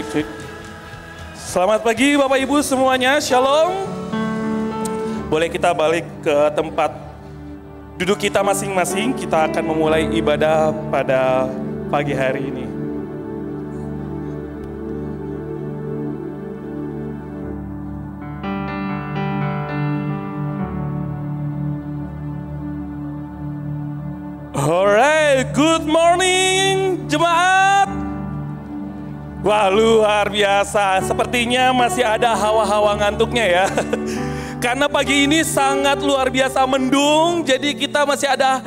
Cek. Selamat pagi Bapak Ibu semuanya, Shalom. Boleh kita balik ke tempat duduk kita masing-masing. Kita akan memulai ibadah pada pagi hari ini. Alright, good morning jemaat. Wah, luar biasa. Sepertinya masih ada hawa-hawa ngantuknya ya. Karena pagi ini sangat luar biasa mendung. Jadi kita masih ada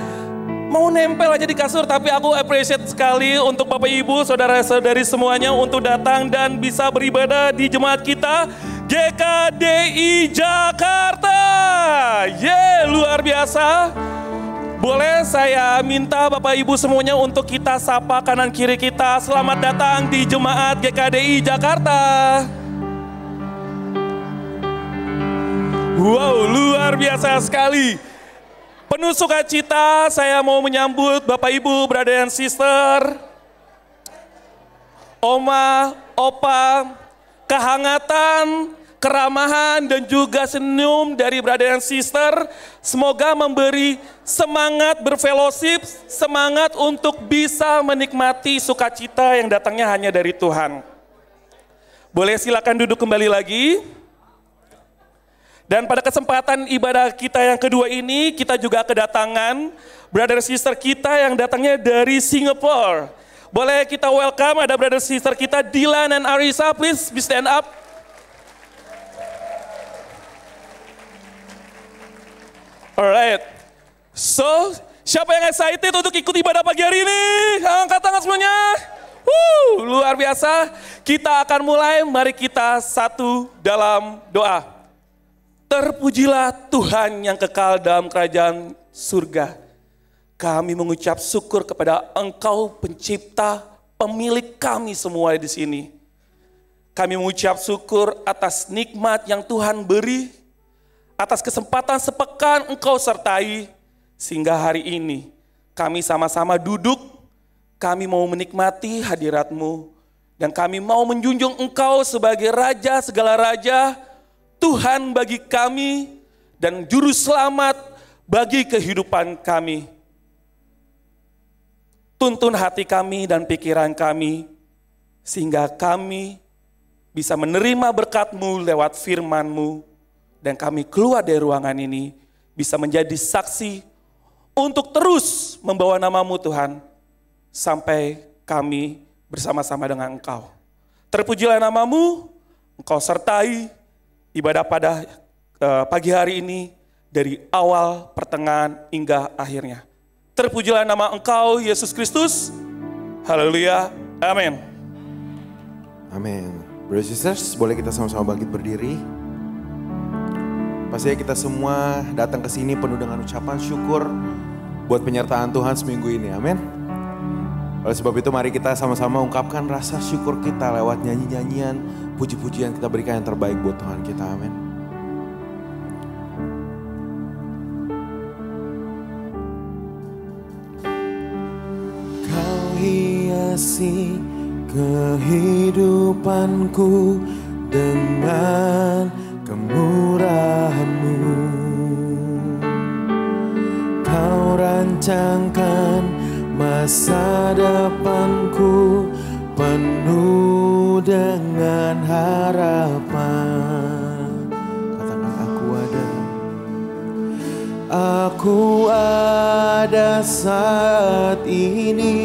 mau nempel aja di kasur. Tapi aku appreciate sekali untuk Bapak Ibu, saudara-saudari semuanya untuk datang dan bisa beribadah di jemaat kita GKDI Jakarta. Luar biasa. Boleh saya minta Bapak Ibu semuanya untuk kita sapa kanan kiri kita. Selamat datang di Jemaat GKDI Jakarta. Wow, luar biasa sekali. Penuh sukacita saya mau menyambut Bapak Ibu, brother and sister, oma, opa, kehangatan, keramahan dan juga senyum dari brother and sister. Semoga memberi semangat berfellowship, semangat untuk bisa menikmati sukacita yang datangnya hanya dari Tuhan. Boleh silakan duduk kembali lagi. Dan pada kesempatan ibadah kita yang kedua ini, kita juga kedatangan brother sister kita yang datangnya dari Singapura. Boleh kita welcome, ada brother sister kita Dylan and Arisa, please be stand up. Alright, so siapa yang excited untuk ikut ibadah pagi hari ini? Angkat tangan semuanya. Luar biasa. Kita akan mulai, mari kita satu dalam doa. Terpujilah Tuhan yang kekal dalam kerajaan surga. Kami mengucap syukur kepada Engkau pencipta, pemilik kami semua di sini. Kami mengucap syukur atas nikmat yang Tuhan beri. Atas kesempatan sepekan Engkau sertai, sehingga hari ini kami sama-sama duduk, kami mau menikmati hadirat-Mu, dan kami mau menjunjung Engkau sebagai Raja segala Raja, Tuhan bagi kami, dan Juru Selamat bagi kehidupan kami. Tuntun hati kami dan pikiran kami, sehingga kami bisa menerima berkat-Mu lewat firman-Mu, dan kami keluar dari ruangan ini bisa menjadi saksi untuk terus membawa nama-Mu Tuhan sampai kami bersama-sama dengan Engkau. Terpujilah nama-Mu, Engkau sertai ibadah pada pagi hari ini dari awal, pertengahan, hingga akhirnya. Terpujilah nama Engkau, Yesus Kristus. Haleluya, amin. Amin. Brothers and sisters, boleh kita sama-sama bangkit berdiri. Pastinya kita semua datang ke sini penuh dengan ucapan syukur buat penyertaan Tuhan seminggu ini, amin. Oleh sebab itu mari kita sama-sama ungkapkan rasa syukur kita lewat nyanyi-nyanyian, puji-pujian kita berikan yang terbaik buat Tuhan kita, amin. Kau hiasi kehidupanku dengan kemurahan-Mu. Kau rancangkan masa depanku penuh dengan harapan. Katakan aku ada saat ini,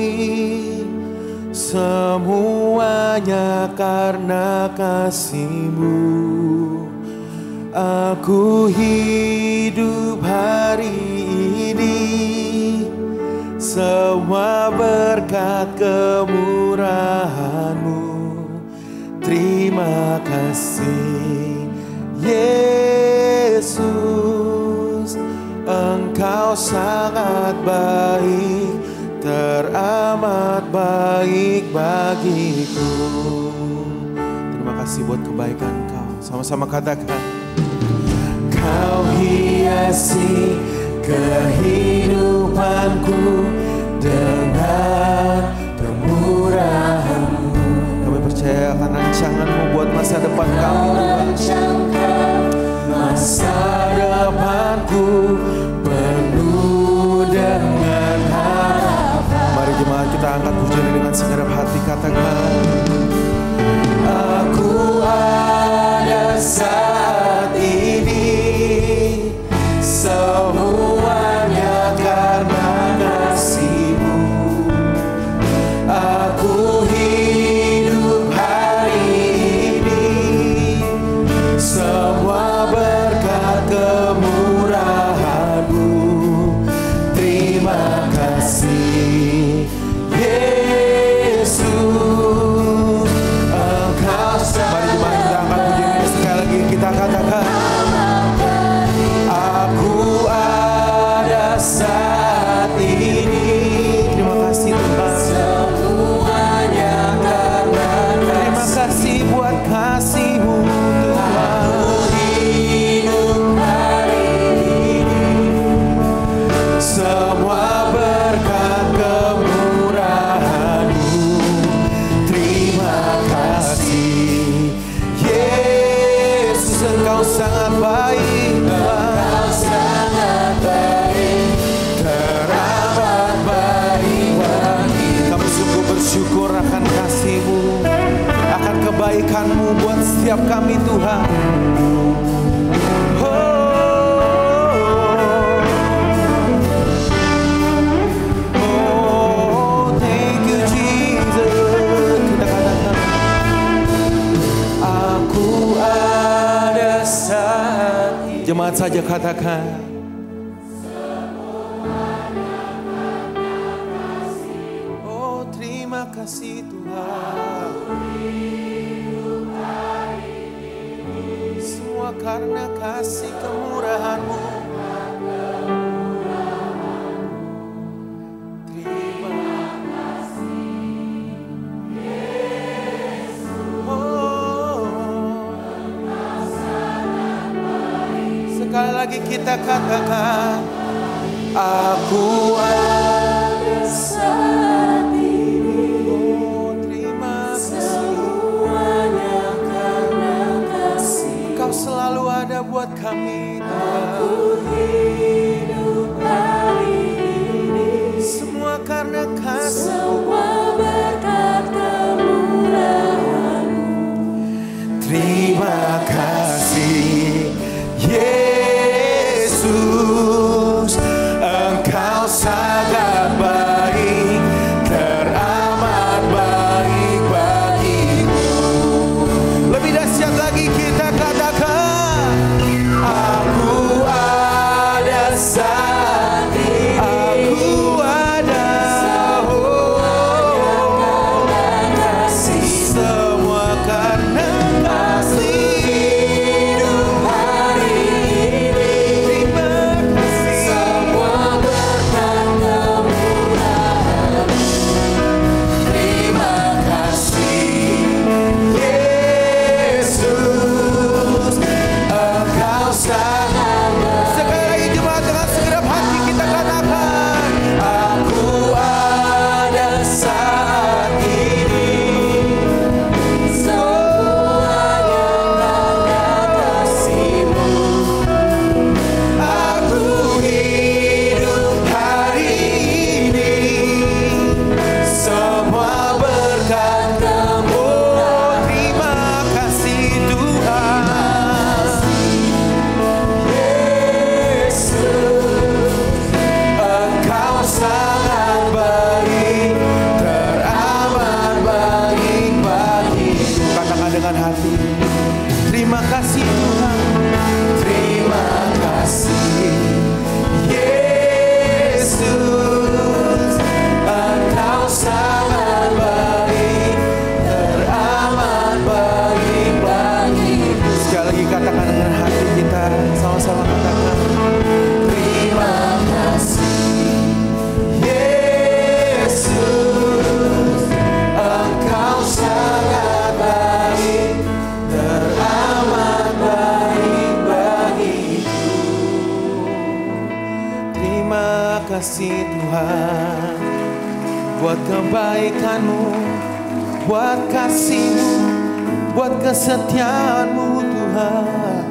semuanya karena kasih-Mu. Aku hidup hari ini, semua berkat kemurahan-Mu. Terima kasih Yesus, Engkau sangat baik, teramat baik bagiku. Terima kasih buat kebaikan Engkau. Sama-sama katakan. Kau hiasi kehidupanku dengan kemurahan-Mu. Kami percaya karena masa depan kami Tuhan. Masa depanku penuh dengan harapan. Mari jemaat kita angkat pujian dengan segenap hati, katakan aku ada saat ini, semuanya karena kasih-Mu. Aku hidup hari ini, semua berkat kemurahan-Mu. Terima kasih Yesus, Engkau mari jemaat kita angkat pujian ini sekali lagi, kita katakan aku ada saat ini. Terima kasih Tuhan, semuanya karena terima kasih buat kasih-Mu Tuhan. Hidup hari ini, semua berkat kemurahan-Mu. Terima kasih Yesus, Engkau sangat baik, Engkau sangat baik, teramat baik bagi kami. Sungguh bersyukur akan kasih-Mu, akan kebaikan-Mu buat setiap kami Tuhan. Thank you Jesus. Kita katakan aku ada saat ini. Jemaat saja katakan oh terima kasih Tuhan, semua karena kasih kemurahan-Mu. Terima kasih Yesus. Sekali lagi kita katakan aku ada saat ini. Oh terima kasih, semuanya karena kasih. Kau selalu ada buat kami Tuhan. Aku hidup hari ini, semua karena kasih. Semua berkat kemurahan-Mu. Terima kasih Yesus, Engkau sangat baik, teramat baik bagiku. Lebih dahsyat lagi kita katakan aku ada saat ini, aku ada semua karena kasih. Hidup hari ini, terima kasih, semua berkat kemurahan. Terima kasih Yesus, Engkau sangat baik. Sekali lagi jemaat dengan segenap hati kita katakan aku ada saat ini, semuanya karena kasih-Mu. Aku hidup hari ini, semua berkat Kamu. Terima kasih Tuhan Yesus, Engkau sangat baik, teramat baik bagiku. Katakan dengan hati, terima kasih Tuhan, terima kasih Yesus, Engkau sangat baik, teramat baik bagiku. Sekali lagi katakan dengan hati kita, sama-sama katakan terima kasih Yesus, Engkau sangat baik, teramat baik bagiku. Terima kasih Tuhan buat kebaikan-Mu, buat kasih-Mu. buat kesetiaan-Mu Tuhan.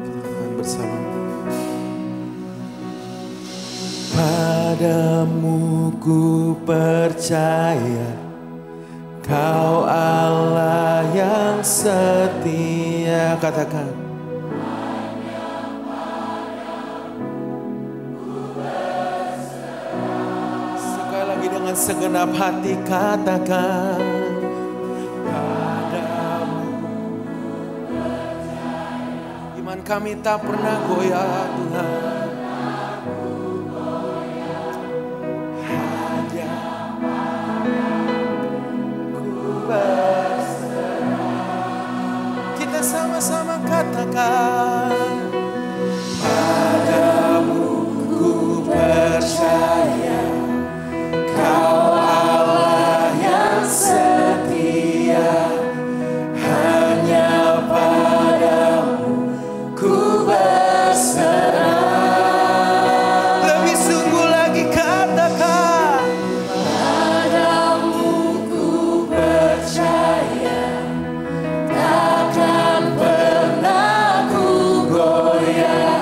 Tuhan bersama. Padamu ku percaya, Kau Allah yang setia. Katakan. Sekali lagi dengan segenap hati katakan. Padamu percaya. Iman kami tak pernah goyah Tuhan. Kita sama-sama katakan. Padamu ku percaya, Kau Allah yang setia. Hanya padamu ku berserah. Lebih sungguh lagi katakan. Padamu ku percaya, takkan pernah ku goyah.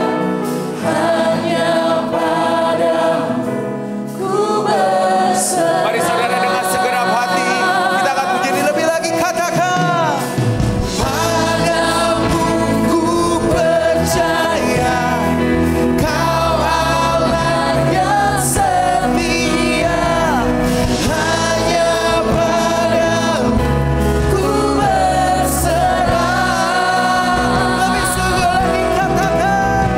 Hanya padamu ku berserah. Mari saudara dengan segenap hati kita akan puji lebih lagi katakan. Padamu ku percaya, Kau Allah yang setia. Hanya padamu ku berserah. Lebih sungguh lagi katakan.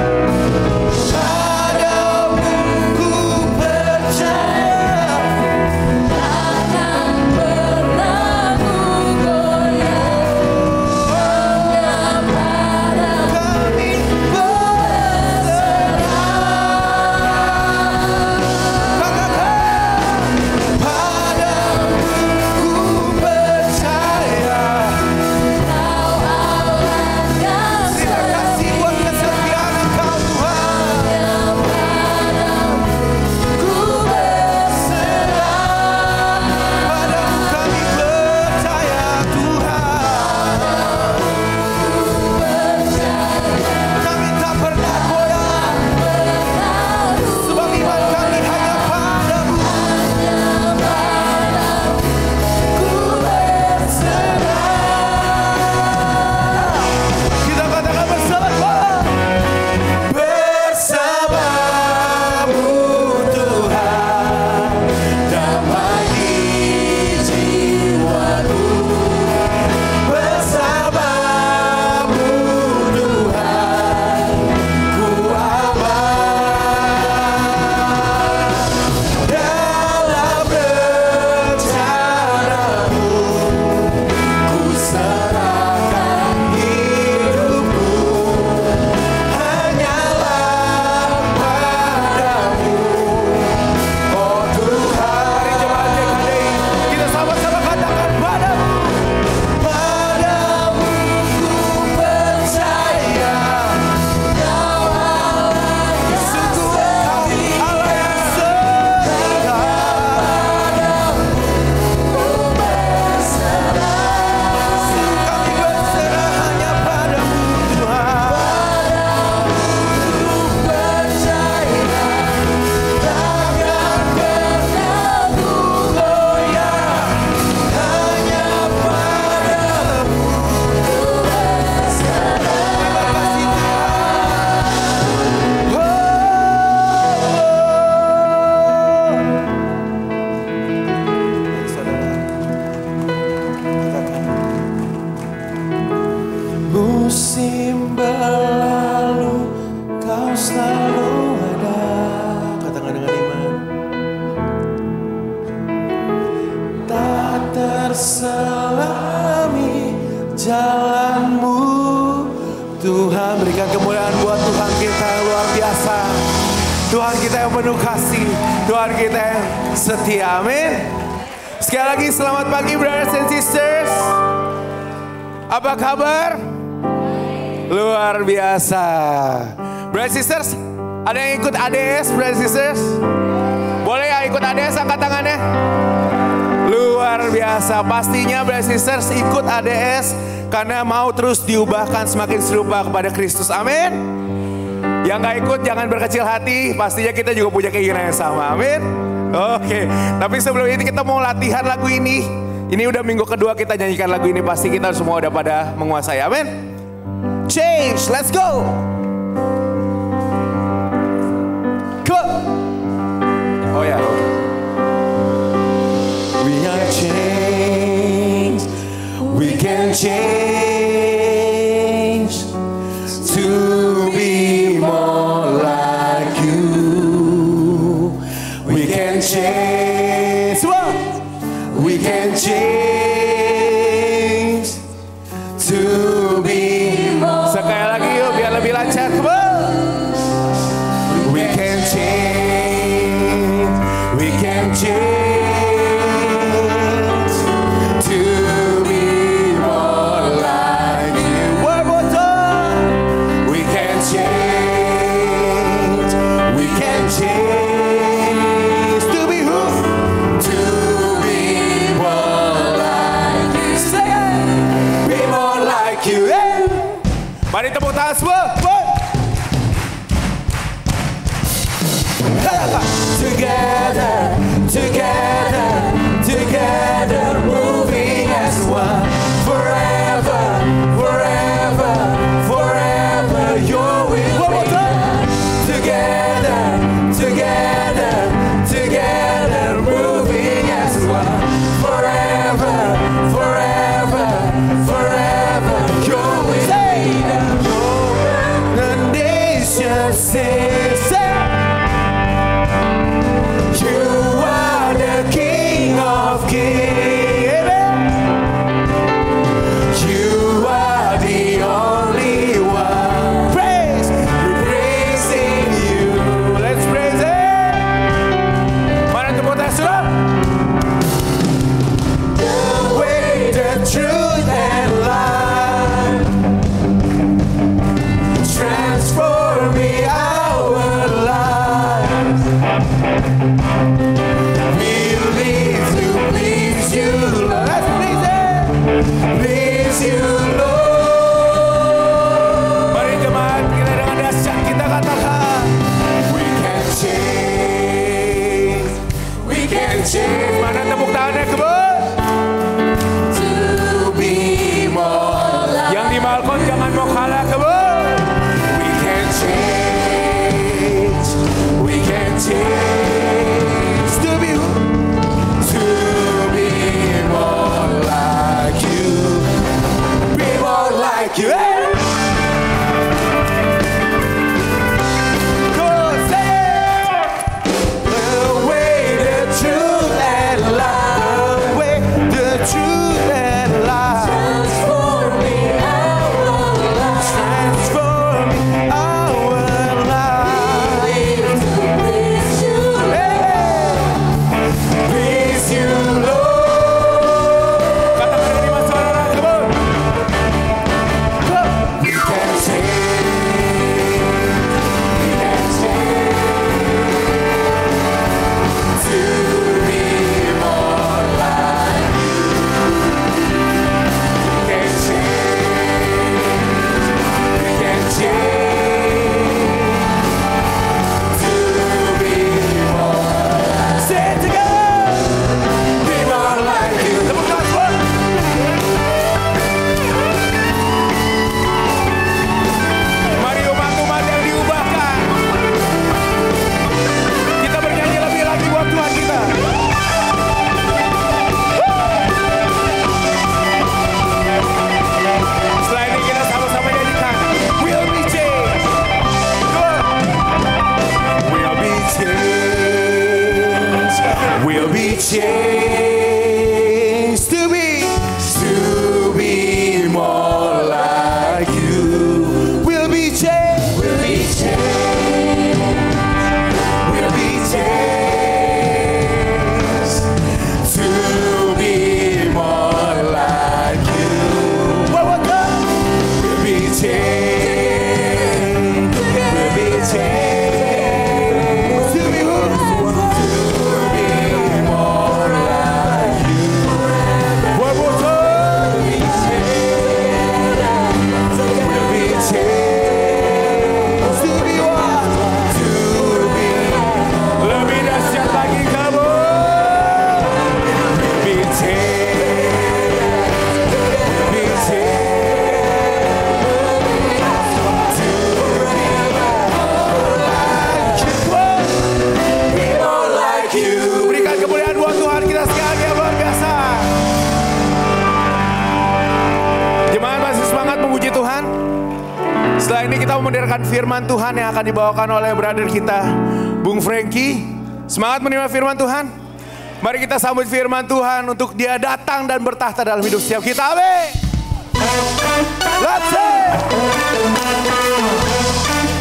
Padamu ku percaya, takkan pernah ku goyah. Hanya padamu kami berserah. Katakan. Padamu ku percaya, Kau Allah yang setia. Terima kasih buat kesetiaan Engkau Tuhan. Ku berserah. Padamu kami percaya Tuhan. Kami tak pernah goyah. Sebab iman kami hanya padamu. Ku berserah. Kita katakan bersama-sama. Bersamamu Tuhan, damai di jiwaku. Bersamamu Tuhan, ku aman. Dalam rencana-Mu, ku serahkan hidupku. Hanyalah padamu, oh Tuhan. Mari jemaat GKDI, kita sama-sama katakan padamu. Padamu ku percaya, Kau Allah yang setia. Allah yang setia. Ku berserah. Kami berserah hanya padamu Tuhan. Ku percaya, takkan pernah ku goyah. Hanya padamu ku berserah. Terima kasih Tuhan. Musim berlalu, Kau selalu ada. Katakan dengan iman. Tak terselami jalan-Mu Tuhan. Berikan kemuliaan buat Tuhan kita yang luar biasa. Tuhan kita yang penuh kasih. Tuhan kita yang setia. Amin. Sekali lagi selamat pagi brothers and sisters. Apa kabar? Luar biasa. Brothers and sisters, ada yang ikut ADS brothers and sisters? Boleh ya ikut ADS, angkat tangannya. Luar biasa. biasa. Pastinya brothers and sisters ikut ADS karena mau terus diubahkan semakin serupa kepada Kristus. Amin. Yang gak ikut jangan berkecil hati. Pastinya kita juga punya keinginan yang sama. Amin. Oke. Tapi sebelum ini kita mau latihan lagu ini. Ini udah minggu kedua kita nyanyikan lagu ini. Pasti kita semua udah pada menguasai. Amin. Change. Let's go. Oh ya. We are changed. We can change to be more like you. We can change. We can change to be more. Sekali lagi yuk biar lebih lancar. We can change. We can change to be more like you. One more time. We can change. We can change to be who? To be more like you. Say it. Be more like you. Yeah. Mari tepuk tangan semua. Together, together, together, moving as one. Forever, forever, forever, you're with me. Together, together, together, moving as one. Forever, forever, forever, you're with me. The nation says, of Kings. You are the only one. Praise, we're praising you. Let's praise it. Mana tepuk tangan. The way, the truth and life, transforming our lives. We live to please you. mendengarkan firman Tuhan yang akan dibawakan oleh brother kita, Bung Frankie. Semangat menerima firman Tuhan. Mari kita sambut firman Tuhan untuk dia datang dan bertahta dalam hidup setiap kita. Amin. Let's say.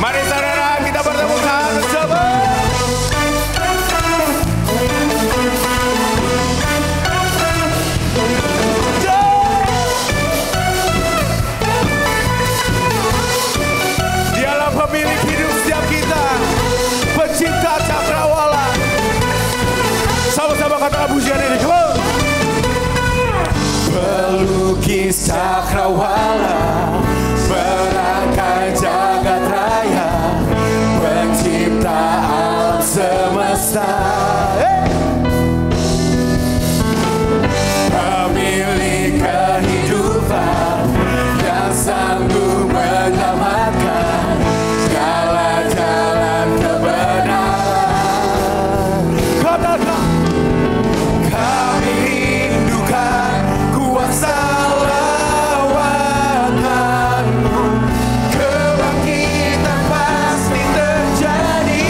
Mari saudara kita bertepuk tangan bersama. Dialah pemilik hidup setiap kita, pencipta cakrawala. Sama-sama katakan pujian ini. Come on. Pelukis cakrawala, perangkai jagat raya, pencipta alam semesta. Pemilik kehidupan yang sanggup menyelamatkan segala jalan kebenaran. Katakan, kami rindukan kuasa lawatanmu, kebangkitan pasti terjadi.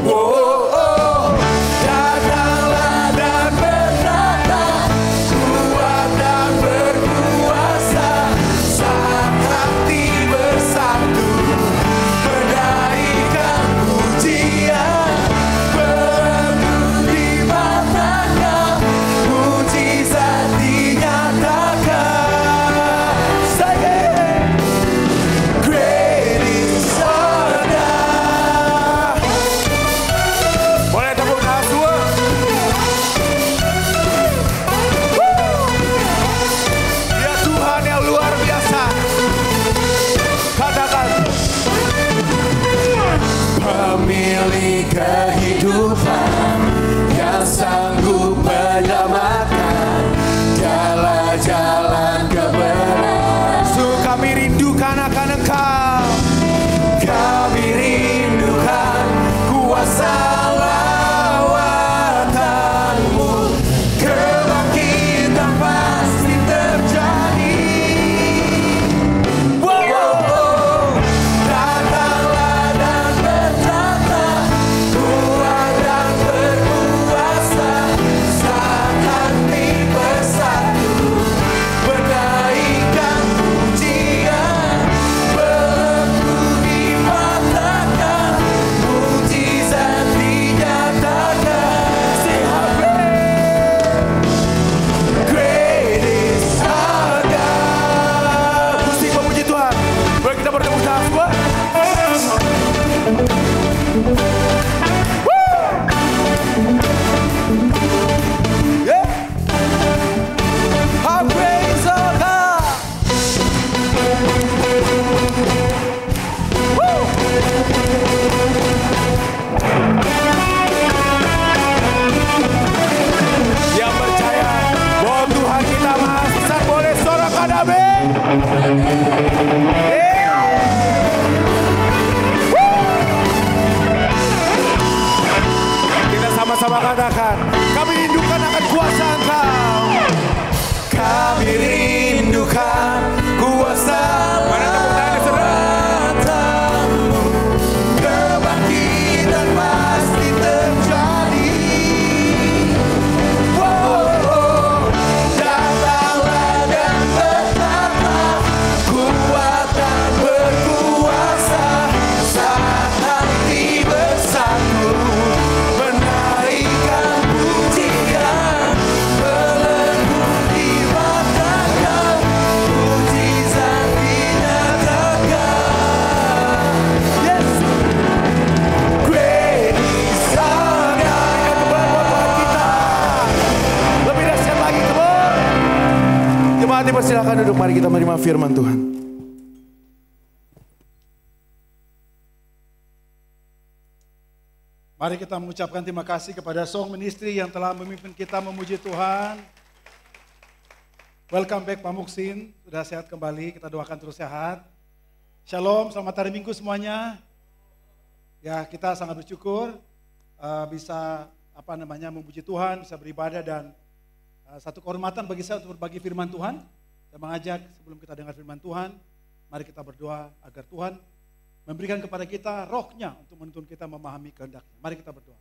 Oh, oh, datanglah dan berkata, kuat dan berkuasa, saat hati bersatu, menaikkan pujian, berlaku di matanya, mujizat dinyatakan. Say it. Great is our God. Boleh tepuk tangan semua. Dia Tuhan yang luar biasa. Katakan, pemilik kehidupan yang sanggup menyelamatkan jalan-jalan kebenaran. Sungguh kami rindukan akan Engkau. Kami rindukan kuasa lawatanmu, kebangkitan pasti terjadi. Wow, wow, wow. Datanglah dan berkata, kuat dan berkuasa, saat hati bersatu, menaikkan pujian, berlaku dimatakan, mujizat dinyatakan. Say great is our God. Puji pemuji Tuhan. Boleh kita bertepuk tangan semua? Yeah. How great is our God. Woo. Yang percaya bahwa Tuhan kita Maha Besar, boleh sorakan amin. Yeah. Woo. Kita sama-sama katakan, kami rindukan akan kuasa Engkau. Kami rindukan kuasa lawatanmu, kebangkitan pasti terjadi. Wow, datanglah dan berkata, kuat dan berkuasa, saat hati bersatu, menaikkan pujian, berlaku dimatakan, mujizat dinyatakan. Yes, great is our God. Yang kembali buat Tuhan kita. Lebih dahsyat lagi, come on. Jemaat dipersilakan duduk, mari kita menerima firman Tuhan. Mari kita mengucapkan terima kasih kepada Song Ministry yang telah memimpin kita memuji Tuhan. Welcome back Pak Muksin, sudah sehat kembali, kita doakan terus sehat. Shalom, selamat hari Minggu semuanya. Ya, kita sangat bersyukur bisa memuji Tuhan, bisa beribadah, dan satu kehormatan bagi saya untuk berbagi firman Tuhan. Saya mengajak sebelum kita dengar firman Tuhan, Mari kita berdoa agar Tuhan memberikan kepada kita rohnya untuk menuntun kita memahami kehendaknya. Mari kita berdoa.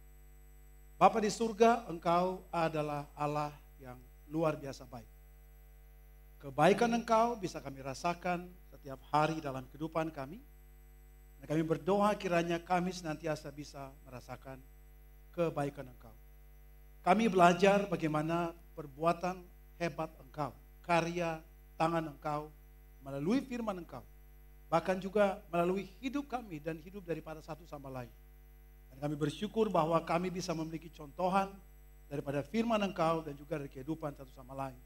Bapa di surga, Engkau adalah Allah yang luar biasa baik. Kebaikan Engkau bisa kami rasakan setiap hari dalam kehidupan kami. Dan kami berdoa kiranya kami senantiasa bisa merasakan kebaikan Engkau. Kami belajar bagaimana perbuatan hebat Engkau, karya tangan Engkau, melalui firman Engkau. Bahkan juga melalui hidup kami dan hidup daripada satu sama lain. Dan kami bersyukur bahwa kami bisa memiliki contohan daripada firman Engkau dan juga dari kehidupan satu sama lain.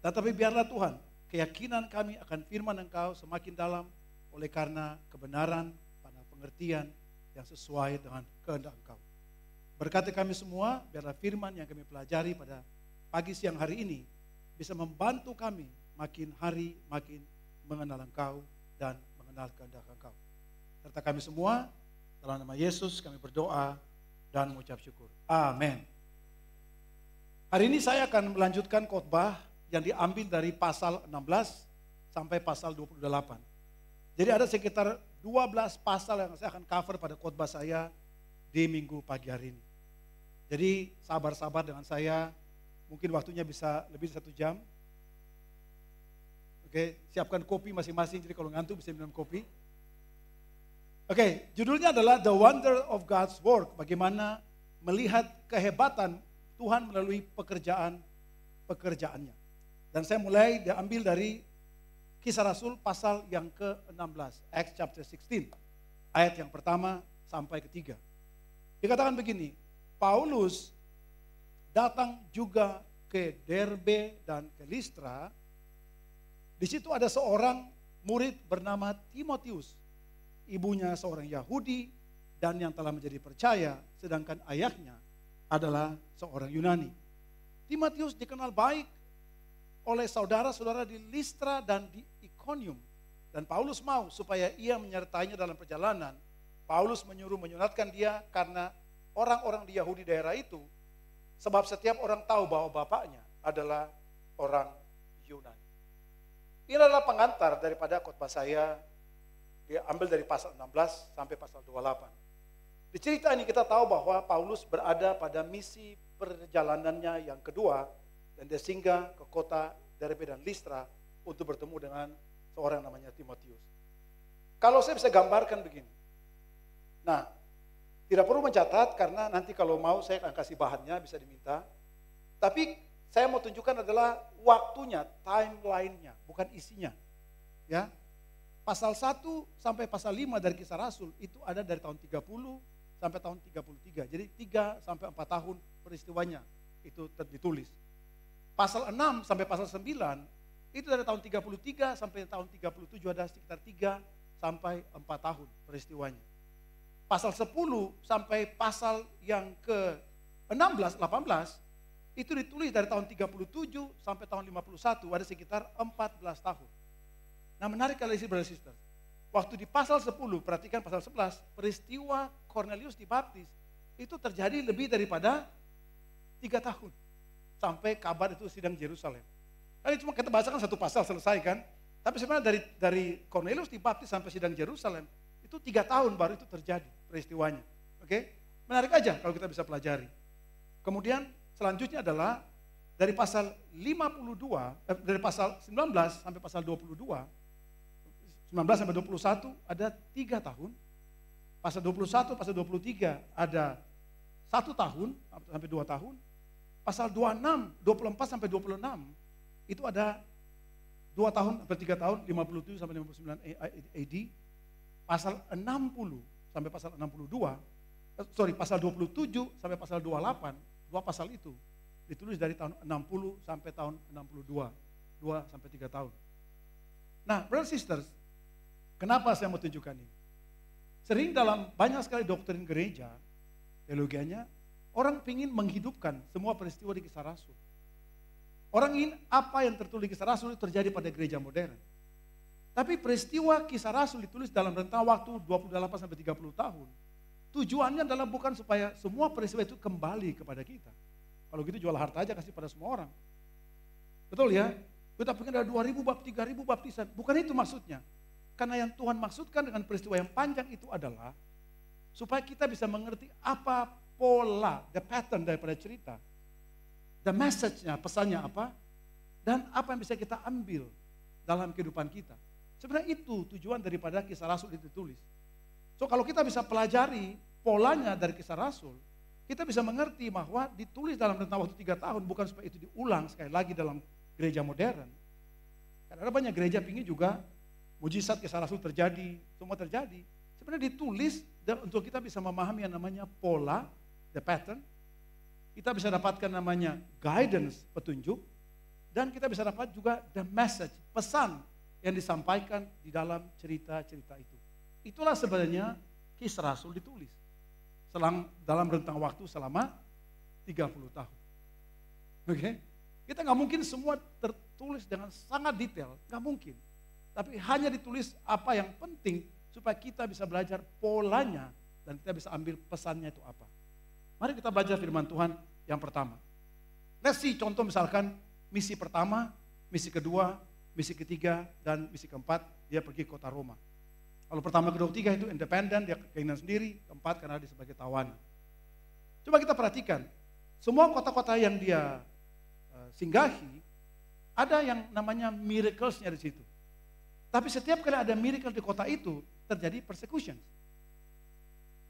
Tetapi biarlah Tuhan, keyakinan kami akan firman Engkau semakin dalam oleh karena kebenaran pada pengertian yang sesuai dengan kehendak Engkau. Berkati kami semua, biarlah firman yang kami pelajari pada pagi siang hari ini bisa membantu kami makin hari makin mengenal Engkau dan mengenal kehendak Engkau. Serta kami semua, dalam nama Yesus kami berdoa dan mengucap syukur. Amin. Hari ini saya akan melanjutkan khotbah yang diambil dari pasal 16 sampai pasal 28. Jadi ada sekitar 12 pasal yang saya akan cover pada khotbah saya di minggu pagi hari ini. Jadi sabar-sabar dengan saya, mungkin waktunya bisa lebih dari 1 jam. Oke, siapkan kopi masing-masing, jadi kalau ngantuk bisa minum kopi. Oke, judulnya adalah The Wonder of God's Work, bagaimana melihat kehebatan Tuhan melalui pekerjaannya. Dan saya mulai diambil dari Kisah Rasul pasal yang ke-16, Acts chapter 16, ayat yang pertama sampai ketiga. Dikatakan begini, Paulus datang juga ke Derbe dan ke Listra. Di situ ada seorang murid bernama Timotius. Ibunya seorang Yahudi dan yang telah menjadi percaya, sedangkan ayahnya adalah seorang Yunani. Timotius dikenal baik oleh saudara-saudara di Listra dan di Ikonium. Dan Paulus mau supaya ia menyertainya dalam perjalanan. Paulus menyunatkan dia karena orang-orang di Yahudi daerah itu, sebab setiap orang tahu bahwa bapaknya adalah orang Yunani. Ini adalah pengantar daripada khotbah saya, diambil dari pasal 16 sampai pasal 28. Di cerita ini kita tahu bahwa Paulus berada pada misi perjalanannya yang kedua, dan dia singgah ke kota Derbe dan Listra untuk bertemu dengan seorang namanya Timotius. Kalau saya bisa gambarkan begini. Nah, tidak perlu mencatat karena nanti kalau mau saya akan kasih bahannya, bisa diminta. Tapi saya mau tunjukkan adalah waktunya, timeline-nya, bukan isinya. Ya. Pasal 1 sampai pasal 5 dari Kisah Rasul itu ada dari tahun 30 sampai tahun 33. Jadi 3 sampai 4 tahun peristiwanya itu ditulis. Pasal 6 sampai pasal 9 itu dari tahun 33 sampai tahun 37 ada sekitar 3 sampai 4 tahun peristiwanya. Pasal 10 sampai pasal yang ke-16, 18 itu ditulis dari tahun 37 sampai tahun 51 ada sekitar 14 tahun. Nah menarik kali ini brother sister. Waktu di pasal 10, perhatikan pasal 11, peristiwa Cornelius dibaptis itu terjadi lebih daripada 3 tahun. Sampai kabar itu sidang Yerusalem. Kan cuma kita bahasakan satu pasal selesai kan. Tapi sebenarnya dari Cornelius dibaptis sampai sidang Yerusalem itu 3 tahun baru itu terjadi peristiwanya. Oke? Menarik aja kalau kita bisa pelajari. Kemudian selanjutnya adalah dari pasal 52, dari pasal 19 sampai pasal 22, 19 sampai 21 ada 3 tahun. Pasal 21, pasal 23 ada 1 tahun sampai 2 tahun. Pasal 26, 24 sampai 26 itu ada 2 tahun sampai 3 tahun, 57 sampai 59 AD. Pasal 60 sampai pasal 62, pasal 27 sampai pasal 28, 2 pasal itu ditulis dari tahun 60 sampai tahun 62, 2 sampai 3 tahun. Nah, brothers and sisters, kenapa saya mau tunjukkan ini? Sering dalam banyak sekali doktrin gereja, teologianya, orang ingin menghidupkan semua peristiwa di Kisah Rasul. Orang ingin apa yang tertulis di Kisah Rasul itu terjadi pada gereja modern. Tapi peristiwa Kisah Rasul ditulis dalam rentang waktu 28 sampai 30 tahun. Tujuannya adalah bukan supaya semua peristiwa itu kembali kepada kita. Kalau gitu jual harta aja kasih pada semua orang. Betul ya? Kita pengen ada 2.000 bab, 3.000 baptisan. Bukan itu maksudnya. Karena yang Tuhan maksudkan dengan peristiwa yang panjang itu adalah supaya kita bisa mengerti apa pola, the pattern daripada cerita. The message-nya, pesannya apa, dan apa yang bisa kita ambil dalam kehidupan kita. Sebenarnya itu tujuan daripada Kisah Rasul itu ditulis. So kalau kita bisa pelajari polanya dari Kisah Rasul, kita bisa mengerti bahwa ditulis dalam rentang waktu 3 tahun, bukan supaya itu diulang sekali lagi dalam gereja modern. Karena ada banyak gereja pingin juga mujizat Kisah Rasul terjadi, semua terjadi. Sebenarnya ditulis untuk kita bisa memahami yang namanya pola, the pattern. Kita bisa dapatkan namanya guidance, petunjuk. Dan kita bisa dapat juga the message, pesan yang disampaikan di dalam cerita-cerita itu. Itulah sebenarnya Kisah Rasul ditulis. Dalam rentang waktu selama 30 tahun. Oke? Kita nggak mungkin semua tertulis dengan sangat detail, nggak mungkin. Tapi hanya ditulis apa yang penting supaya kita bisa belajar polanya dan kita bisa ambil pesannya itu apa. Mari kita belajar firman Tuhan yang pertama. Let's see contoh misalkan misi pertama, misi kedua, misi ketiga, dan misi keempat dia pergi ke kota Roma. Kalau pertama, kedua, ketiga itu independen, dia keinginan sendiri, keempat karena dia sebagai tawanan. Coba kita perhatikan, semua kota-kota yang dia singgahi, ada yang namanya miracles-nya di situ. Tapi setiap kali ada miracle di kota itu, terjadi persecution.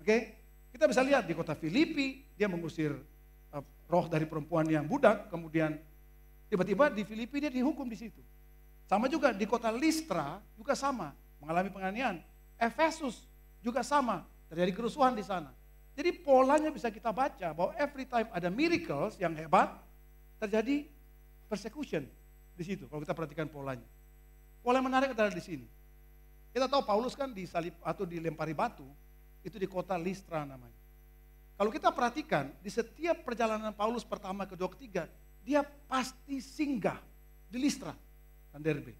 Oke? Kita bisa lihat di kota Filipi, dia mengusir roh dari perempuan yang budak, kemudian tiba-tiba di Filipi dia dihukum di situ. Sama juga di kota Listra, juga sama, mengalami penganiayaan. Efesus juga sama, terjadi kerusuhan di sana. Jadi polanya bisa kita baca bahwa every time ada miracles yang hebat, terjadi persecution di situ. Kalau kita perhatikan polanya. Pola yang menarik adalah di sini. Kita tahu Paulus kan disalib atau dilempari batu, itu di kota Listra namanya. Kalau kita perhatikan, di setiap perjalanan Paulus pertama, kedua, ketiga, dia pasti singgah di Listra dan Derbe.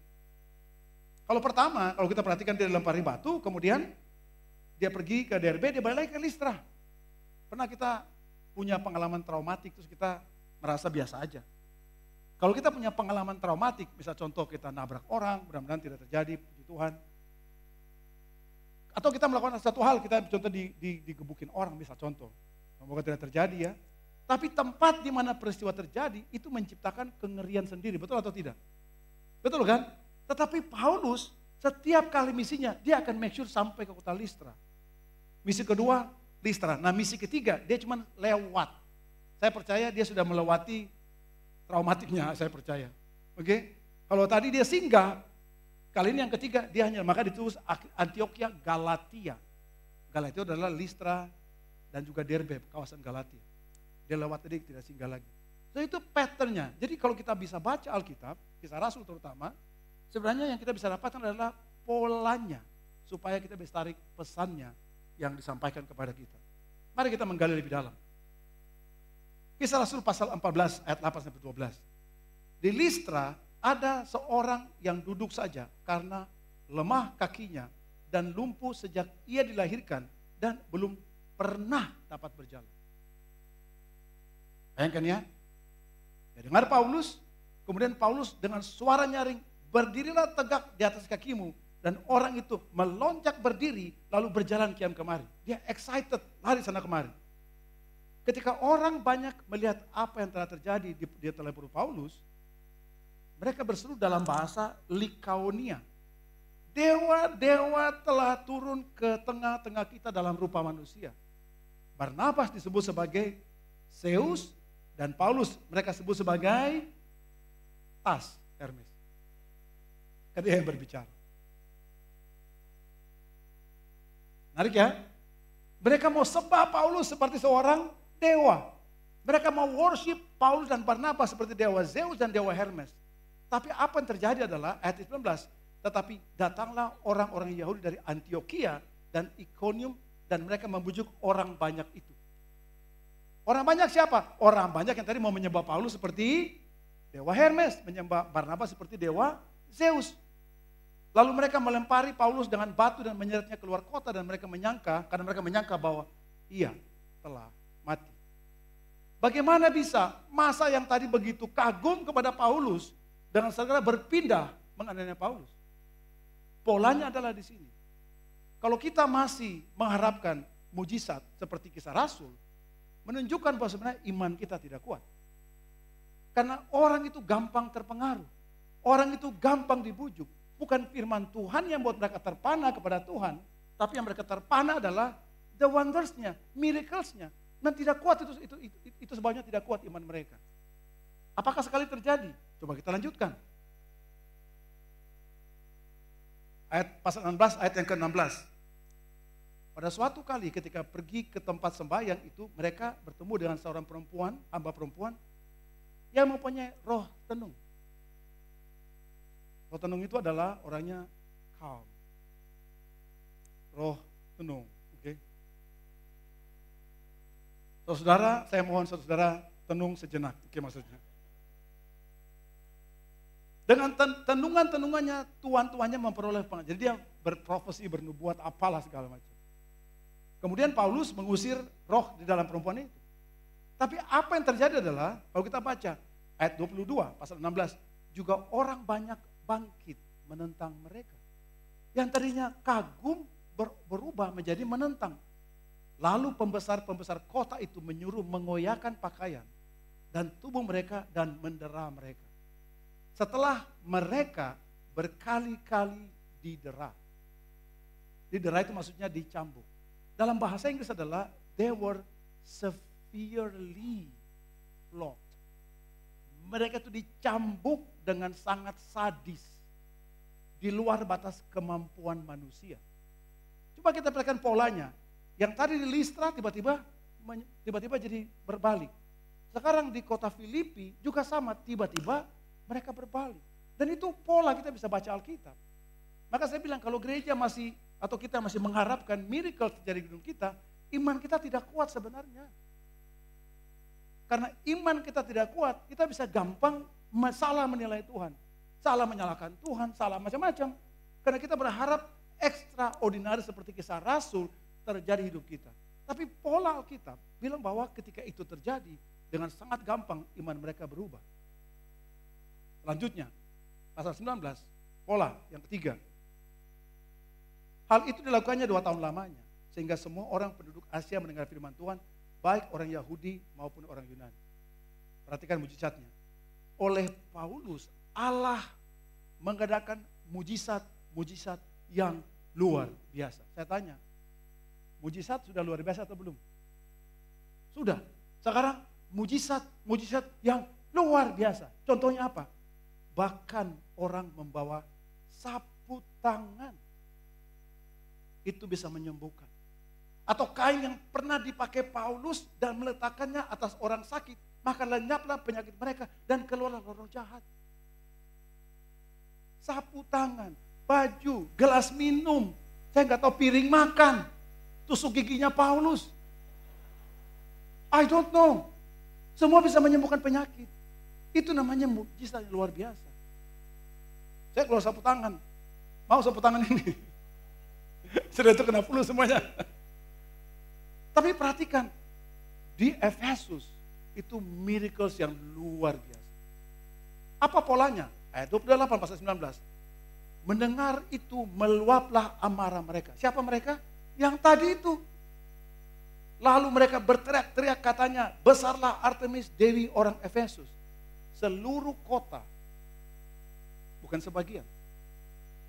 Kalau pertama, kalau kita perhatikan dia dilempari batu, kemudian dia pergi ke Derbe, dia balik lagi ke Listra. Pernah kita punya pengalaman traumatik, terus kita merasa biasa aja. Kalau kita punya pengalaman traumatik, bisa contoh kita nabrak orang, mudah-mudahan tidak terjadi, puji Tuhan. Atau kita melakukan satu hal, kita contoh digebukin orang, bisa contoh. Semoga tidak terjadi ya. Tapi tempat di mana peristiwa terjadi, itu menciptakan kengerian sendiri, betul atau tidak? Betul kan? Tetapi Paulus, setiap kali misinya, dia akan make sure sampai ke kota Listra. Misi kedua, Listra. Nah misi ketiga, dia cuma lewat. Saya percaya dia sudah melewati traumatiknya, saya percaya. Oke? Kalau tadi dia singgah, kali ini yang ketiga, dia hanya, maka ditulis Antioquia, Galatia. Galatia adalah Listra dan juga Derbe, kawasan Galatia. Dia lewat tadi, tidak singgah lagi. So itu patternnya. Jadi kalau kita bisa baca Alkitab, Kisah Rasul terutama, sebenarnya yang kita bisa dapatkan adalah polanya. Supaya kita bisa tarik pesannya yang disampaikan kepada kita. Mari kita menggali lebih dalam. Kisah Rasul pasal 14 ayat 8-12. Di Listra ada seorang yang duduk saja karena lemah kakinya dan lumpuh sejak ia dilahirkan dan belum pernah dapat berjalan. Bayangkan ya. Ya dengar Paulus, kemudian Paulus dengan suara nyaring, berdirilah tegak di atas kakimu. Dan orang itu melonjak berdiri lalu berjalan kian kemari. Dia excited, lari sana kemari. Ketika orang banyak melihat apa yang telah terjadi di telepon Paulus, mereka berseru dalam bahasa Likaonia. Dewa-dewa telah turun ke tengah-tengah kita dalam rupa manusia. Barnabas disebut sebagai Zeus dan Paulus mereka sebut sebagai Tas Hermes. Kan dia yang berbicara. Menarik ya? Mereka mau sembah Paulus seperti seorang dewa. Mereka mau worship Paulus dan Barnabas seperti dewa Zeus dan dewa Hermes. Tapi apa yang terjadi adalah ayat 19. Tetapi datanglah orang-orang Yahudi dari Antioquia dan Iconium dan mereka membujuk orang banyak itu. Orang banyak siapa? Orang banyak yang tadi mau menyembah Paulus seperti dewa Hermes, menyembah Barnabas seperti dewa Zeus. Lalu mereka melempari Paulus dengan batu dan menyeretnya keluar kota dan mereka menyangka, karena mereka menyangka bahwa ia telah mati. Bagaimana bisa masa yang tadi begitu kagum kepada Paulus dengan segera berpindah menganiaya Paulus? polanya adalah di sini. Kalau kita masih mengharapkan mujizat seperti kisah Rasul, menunjukkan bahwa sebenarnya iman kita tidak kuat. Karena orang itu gampang terpengaruh. Orang itu gampang dibujuk. Bukan firman Tuhan yang buat mereka terpana kepada Tuhan, tapi yang mereka terpana adalah the wonders-nya, miracles-nya. Dan tidak kuat itu sebabnya tidak kuat iman mereka. Apakah sekali terjadi? Coba kita lanjutkan. Ayat pasal 16, ayat yang ke-16. Pada suatu kali ketika pergi ke tempat sembahyang itu, mereka bertemu dengan seorang perempuan, hamba perempuan, yang mempunyai roh tenung. Roh tenung itu adalah orangnya calm. Roh tenung, oke. Saudara, saya mohon saudara tenung sejenak, oke maksudnya. Dengan tenungannya, tuan-tuannya memperoleh pengajaran. Jadi dia berprofesi, bernubuat, apalah segala macam. Kemudian Paulus mengusir roh di dalam perempuan itu. Tapi apa yang terjadi adalah, kalau kita baca ayat 22, pasal 16, juga orang banyak bangkit menentang mereka. Yang tadinya kagum berubah menjadi menentang. Lalu pembesar-pembesar kota itu menyuruh mengoyakkan pakaian dan tubuh mereka dan mendera mereka. Setelah mereka berkali-kali didera. Didera itu maksudnya dicambuk. Dalam bahasa Inggris adalah they were severely flogged. Mereka itu dicambuk dengan sangat sadis. Di luar batas kemampuan manusia. Coba kita perhatikan polanya. Yang tadi di Listra tiba-tiba jadi berbalik. Sekarang di kota Filipi juga sama, tiba-tiba mereka berbalik. Dan itu pola kita bisa baca Alkitab. Maka saya bilang kalau gereja masih atau kita masih mengharapkan miracle terjadi di hidup kita, iman kita tidak kuat sebenarnya. Karena iman kita tidak kuat, kita bisa gampang salah menilai Tuhan. Salah menyalahkan Tuhan, salah macam-macam. Karena kita berharap extraordinary seperti kisah Rasul terjadi hidup kita. Tapi pola Alkitab bilang bahwa ketika itu terjadi, dengan sangat gampang iman mereka berubah. Selanjutnya, pasal 19, pola yang ketiga. Hal itu dilakukannya 2 tahun lamanya, sehingga semua orang penduduk Asia mendengar firman Tuhan, baik orang Yahudi maupun orang Yunani. Perhatikan mujizatnya. Oleh Paulus, Allah mengadakan mujizat yang luar biasa. Saya tanya, mujizat sudah luar biasa atau belum? Sudah. Sekarang mujizat yang luar biasa. Contohnya apa? Bahkan orang membawa sapu tangan. Itu bisa menyembuhkan. Atau kain yang pernah dipakai Paulus dan meletakkannya atas orang sakit. Maka lenyaplah penyakit mereka dan keluarlah roh jahat. Sapu tangan, baju, gelas minum. Saya nggak tahu piring makan. Tusuk giginya Paulus. I don't know. Semua bisa menyembuhkan penyakit. Itu namanya mujizat yang luar biasa. Saya keluar sapu tangan. Mau sapu tangan ini? Sudah itu kena flu semuanya. Tapi perhatikan. Di Efesus itu miracles yang luar biasa. Apa polanya? Ayat 28 pasal 19. Mendengar itu meluaplah amarah mereka. Siapa mereka? Yang tadi itu. Lalu mereka berteriak-teriak katanya, besarlah Artemis Dewi orang Efesus. Seluruh kota, bukan sebagian,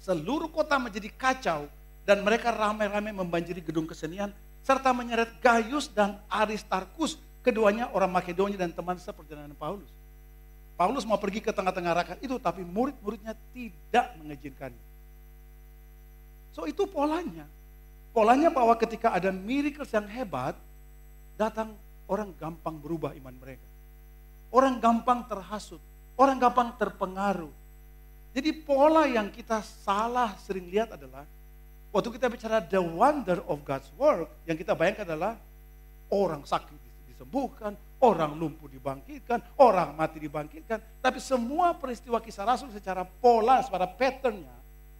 seluruh kota menjadi kacau dan mereka ramai-ramai membanjiri gedung kesenian serta menyeret Gaius dan Aristarkus, keduanya orang Makedonia dan teman seperjalanan Paulus. Paulus mau pergi ke tengah-tengah rakyat itu, tapi murid-muridnya tidak mengizinkannya. So itu polanya. Polanya bahwa ketika ada miracles yang hebat, datang orang gampang berubah iman mereka. Orang gampang terhasut, orang gampang terpengaruh. Jadi pola yang kita salah sering lihat adalah, waktu kita bicara the wonder of God's work, yang kita bayangkan adalah orang sakit disembuhkan, orang lumpuh dibangkitkan, orang mati dibangkitkan. Tapi semua peristiwa kisah Rasul secara pola, secara patternnya,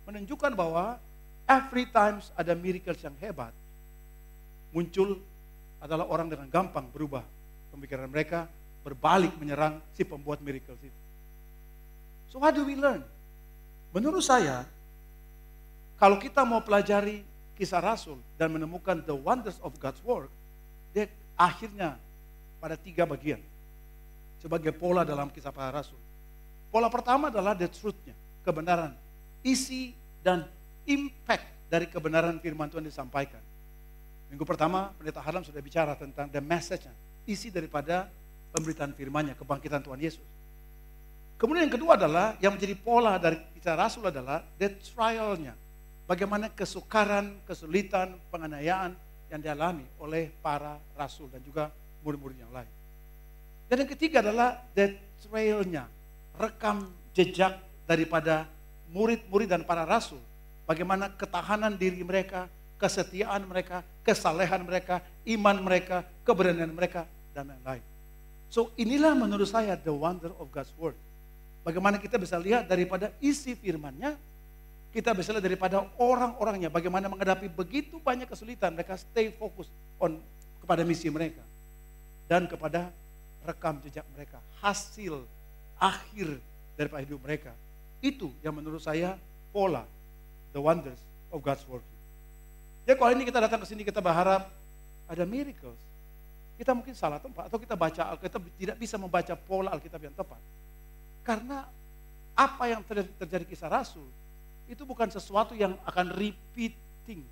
menunjukkan bahwa every times ada miracles yang hebat, muncul adalah orang dengan gampang berubah pemikiran mereka, berbalik menyerang si pembuat miracles itu. So what do we learn? Menurut saya, Kalau kita mau pelajari kisah Rasul dan menemukan the wonders of God's work, dia akhirnya pada 3 bagian. Sebagai pola dalam kisah para Rasul. Pola pertama adalah the truth-nya, kebenaran. Isi dan impact dari kebenaran firman Tuhan disampaikan. Minggu pertama, Pendeta Harlam sudah bicara tentang the message-nya. Isi daripada pemberitaan firman-Nya, kebangkitan Tuhan Yesus. Kemudian yang kedua adalah, yang menjadi pola dari kisah Rasul adalah the trial-nya. Bagaimana kesukaran, kesulitan, penganiayaan yang dialami oleh para rasul dan juga murid-murid yang lain. Dan yang ketiga adalah the trail-nya, rekam jejak daripada murid-murid dan para rasul. Bagaimana ketahanan diri mereka, kesetiaan mereka, kesalehan mereka, iman mereka, keberanian mereka, dan lain-lain. So inilah menurut saya the wonder of God's word. Bagaimana kita bisa lihat daripada isi firman-Nya, kita bisa lihat daripada orang-orangnya, bagaimana menghadapi begitu banyak kesulitan, mereka stay fokus kepada misi mereka. Dan kepada rekam jejak mereka, hasil akhir daripada hidup mereka. Itu yang menurut saya pola, the wonders of God's work. Ya kalau ini kita datang ke sini kita berharap ada miracles, kita mungkin salah tempat, atau kita baca Alkitab tidak bisa membaca pola Alkitab yang tepat. Karena apa yang terjadi kisah Rasul, itu bukan sesuatu yang akan repeating.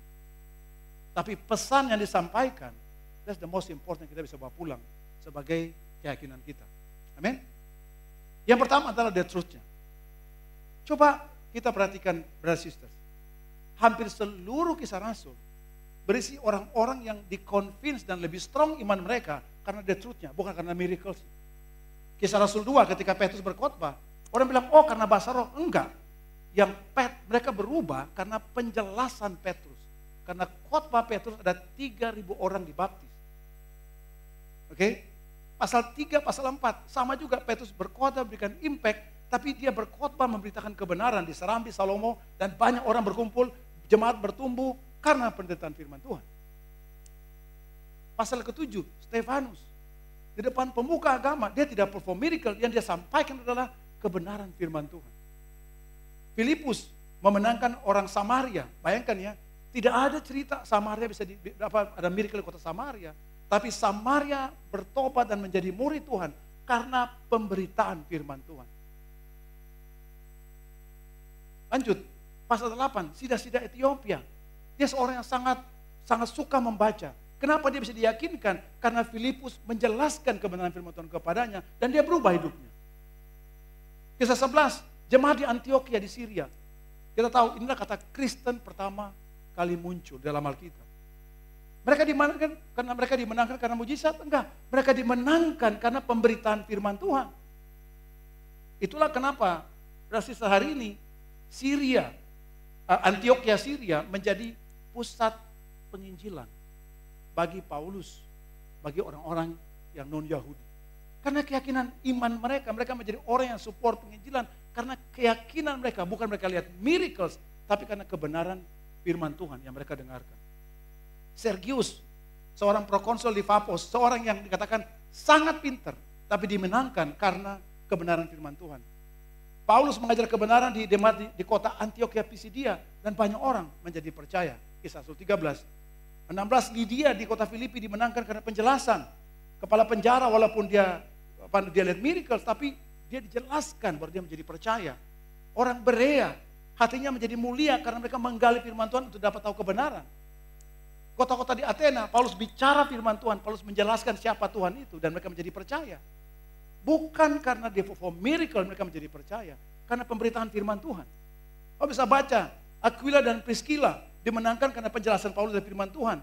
Tapi pesan yang disampaikan, that's the most important kita bisa bawa pulang sebagai keyakinan kita. Amin. Yang pertama adalah the truth-nya. Coba kita perhatikan, brothers and sisters. Hampir seluruh kisah Rasul berisi orang-orang yang di-convince dan lebih strong iman mereka karena the truth-nya, bukan karena miracles. Kisah Rasul 2 ketika Petrus berkhotbah, orang bilang, oh karena bahasa roh. Enggak. Yang mereka berubah karena penjelasan Petrus. Karena khotbah Petrus ada 3.000 orang dibaptis. Oke? Pasal 3, pasal 4, sama juga Petrus berkhotbah berikan impact, tapi dia berkhotbah memberitakan kebenaran di Serambi, Salomo, dan banyak orang berkumpul, jemaat bertumbuh karena penderitaan firman Tuhan. Pasal ke-7, Stefanus, di depan pemuka agama, dia tidak perform miracle, yang dia sampaikan adalah kebenaran firman Tuhan. Filipus memenangkan orang Samaria. Bayangkan ya, tidak ada cerita Samaria bisa ada miracle di kota Samaria. Tapi Samaria bertobat dan menjadi murid Tuhan karena pemberitaan firman Tuhan. Lanjut, pasal 8, Sida-sida Ethiopia. Dia seorang yang sangat suka membaca. Kenapa dia bisa diyakinkan? Karena Filipus menjelaskan kebenaran firman Tuhan kepadanya dan dia berubah hidupnya. Kisah 11, jemaat di Antioquia di Syria. Kita tahu inilah kata Kristen pertama kali muncul dalam Alkitab. Mereka dimenangkan karena mujizat? Enggak. Mereka dimenangkan karena pemberitaan firman Tuhan. Itulah kenapa sehari ini Syria, Antioquia Syria menjadi pusat penginjilan bagi Paulus, bagi orang-orang yang non-Yahudi. Karena keyakinan iman mereka menjadi orang yang support penginjilan karena keyakinan mereka, bukan mereka lihat miracles, tapi karena kebenaran firman Tuhan yang mereka dengarkan. Sergius, seorang prokonsul di Paphos, seorang yang dikatakan sangat pintar, tapi dimenangkan karena kebenaran firman Tuhan. Paulus mengajar kebenaran di kota Antioquia Pisidia, dan banyak orang menjadi percaya. Kisah Rasul 13. 16, Lydia di kota Filipi dimenangkan karena penjelasan. Kepala penjara walaupun dia lihat miracles, tapi dia dijelaskan baru dia menjadi percaya. Orang Berea hatinya menjadi mulia karena mereka menggali firman Tuhan untuk dapat tahu kebenaran. Kota-kota di Athena, Paulus bicara firman Tuhan, Paulus menjelaskan siapa Tuhan itu dan mereka menjadi percaya. Bukan karena dia perform miracle mereka menjadi percaya, karena pemberitaan firman Tuhan. Kau bisa baca, Aquila dan Priscilla dimenangkan karena penjelasan Paulus dari firman Tuhan.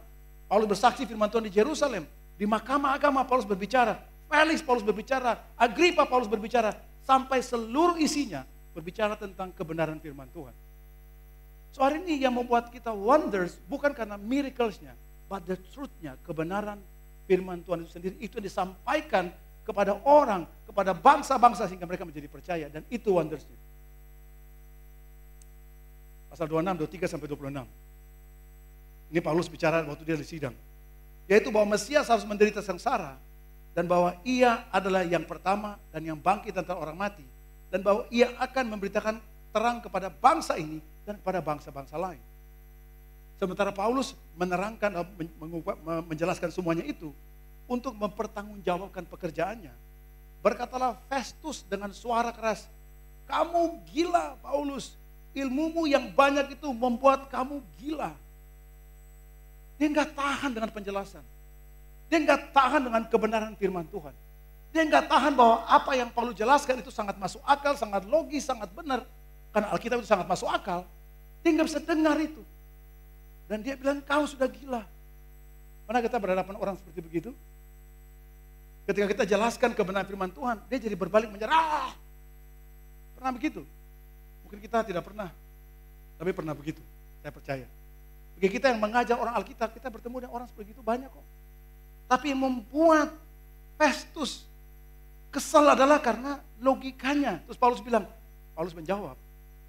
Paulus bersaksi firman Tuhan di Yerusalem, di mahkamah agama Paulus berbicara, Felix Paulus berbicara, Agrippa Paulus berbicara, sampai seluruh isinya berbicara tentang kebenaran firman Tuhan. So hari ini yang membuat kita wonders bukan karena miracles-nya, but the truth-nya, kebenaran firman Tuhan itu sendiri, itu yang disampaikan kepada orang, kepada bangsa-bangsa sehingga mereka menjadi percaya, dan itu wonders-nya. Pasal 26, 23 sampai 26. Ini Paulus bicara waktu dia di sidang. Yaitu bahwa Mesias harus menderita sengsara, dan bahwa ia adalah yang pertama dan yang bangkit antara orang mati, dan bahwa ia akan memberitakan terang kepada bangsa ini dan kepada bangsa-bangsa lain. Sementara Paulus menerangkan, menjelaskan semuanya itu untuk mempertanggungjawabkan pekerjaannya. Berkatalah Festus dengan suara keras, "Kamu gila, Paulus. Ilmumu yang banyak itu membuat kamu gila." Dia nggak tahan dengan penjelasan. Dia nggak tahan dengan kebenaran firman Tuhan. Dia nggak tahan bahwa apa yang Paulus jelaskan itu sangat masuk akal, sangat logis, sangat benar. Karena Alkitab itu sangat masuk akal. Dia nggak bisa dengar itu. Dan dia bilang, "Kau sudah gila." Pernah kita berhadapan orang seperti begitu? Ketika kita jelaskan kebenaran firman Tuhan, dia jadi berbalik menyerah. Pernah begitu? Mungkin kita tidak pernah, tapi pernah begitu, saya percaya. Bagi kita yang mengajar orang Alkitab, kita bertemu dengan orang seperti itu banyak kok. Tapi yang membuat Festus kesal adalah karena logikanya. Terus Paulus menjawab,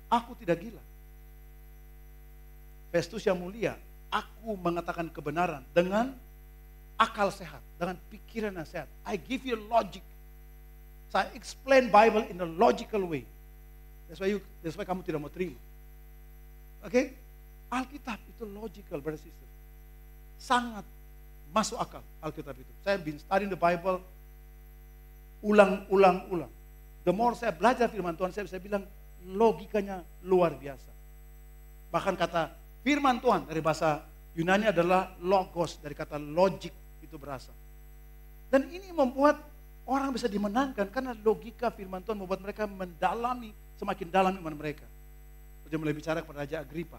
"Aku tidak gila. Festus yang mulia, aku mengatakan kebenaran dengan akal sehat, dengan pikiran yang sehat. I give you logic. Saya explain Bible in a logical way. That's why kamu tidak mau terima." Oke? Alkitab itu logical, brother sister. Sangat masuk akal Alkitab itu. Saya been studying the Bible ulang. The more saya belajar firman Tuhan, saya bisa bilang logikanya luar biasa. Bahkan kata firman Tuhan dari bahasa Yunani adalah logos, dari kata logic itu berasal. Dan ini membuat orang bisa dimenangkan karena logika firman Tuhan membuat mereka mendalami, semakin dalam iman mereka. Dia mulai bicara kepada Raja Agripa.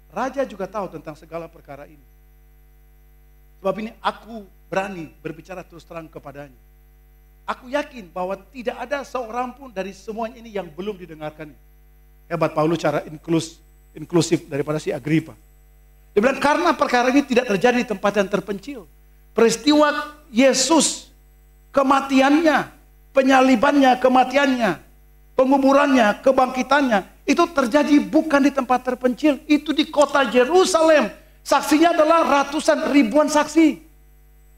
Raja juga tahu tentang segala perkara ini. Sebab ini aku berani berbicara terus terang kepadanya. Aku yakin bahwa tidak ada seorang pun dari semuanya ini yang belum didengarkan. Hebat Paulus cara inklusif daripada si Agripa. Dia bilang karena perkara ini tidak terjadi di tempat yang terpencil. Peristiwa Yesus, kematiannya, penyalibannya, kematiannya, penguburannya, kebangkitannya, itu terjadi bukan di tempat terpencil, itu di kota Yerusalem. Saksinya adalah ratusan ribuan saksi.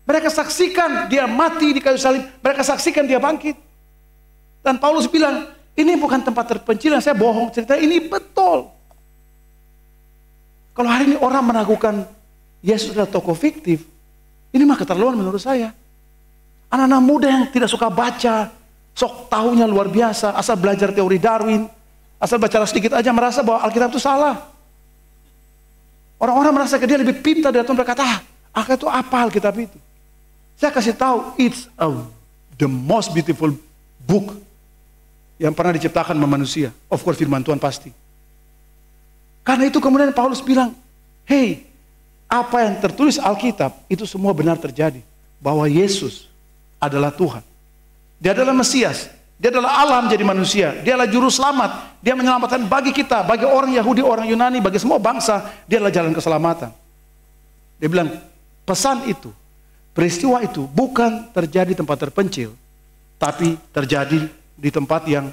Mereka saksikan dia mati di kayu salib, mereka saksikan dia bangkit. Dan Paulus bilang, ini bukan tempat terpencil yang saya bohong cerita, ini betul. Kalau hari ini orang meragukan Yesus adalah tokoh fiktif, ini mah keterlaluan menurut saya. Anak-anak muda yang tidak suka baca, sok tahunya luar biasa, asal belajar teori Darwin, asal baca sedikit aja merasa bahwa Alkitab itu salah. Orang-orang merasa dia lebih pintar dari Tuhan, berkata, Alkitab itu apa Alkitab itu? Saya kasih tahu, it's the most beautiful book yang pernah diciptakan sama manusia. Of course firman Tuhan pasti. Karena itu kemudian Paulus bilang, hey, apa yang tertulis Alkitab itu semua benar terjadi. Bahwa Yesus adalah Tuhan. Dia adalah Mesias. Dia adalah Allah menjadi manusia. Dia adalah juru selamat. Dia menyelamatkan bagi kita, bagi orang Yahudi, orang Yunani, bagi semua bangsa. Dia adalah jalan keselamatan. Dia bilang, pesan itu, peristiwa itu bukan terjadi di tempat terpencil, tapi terjadi di tempat yang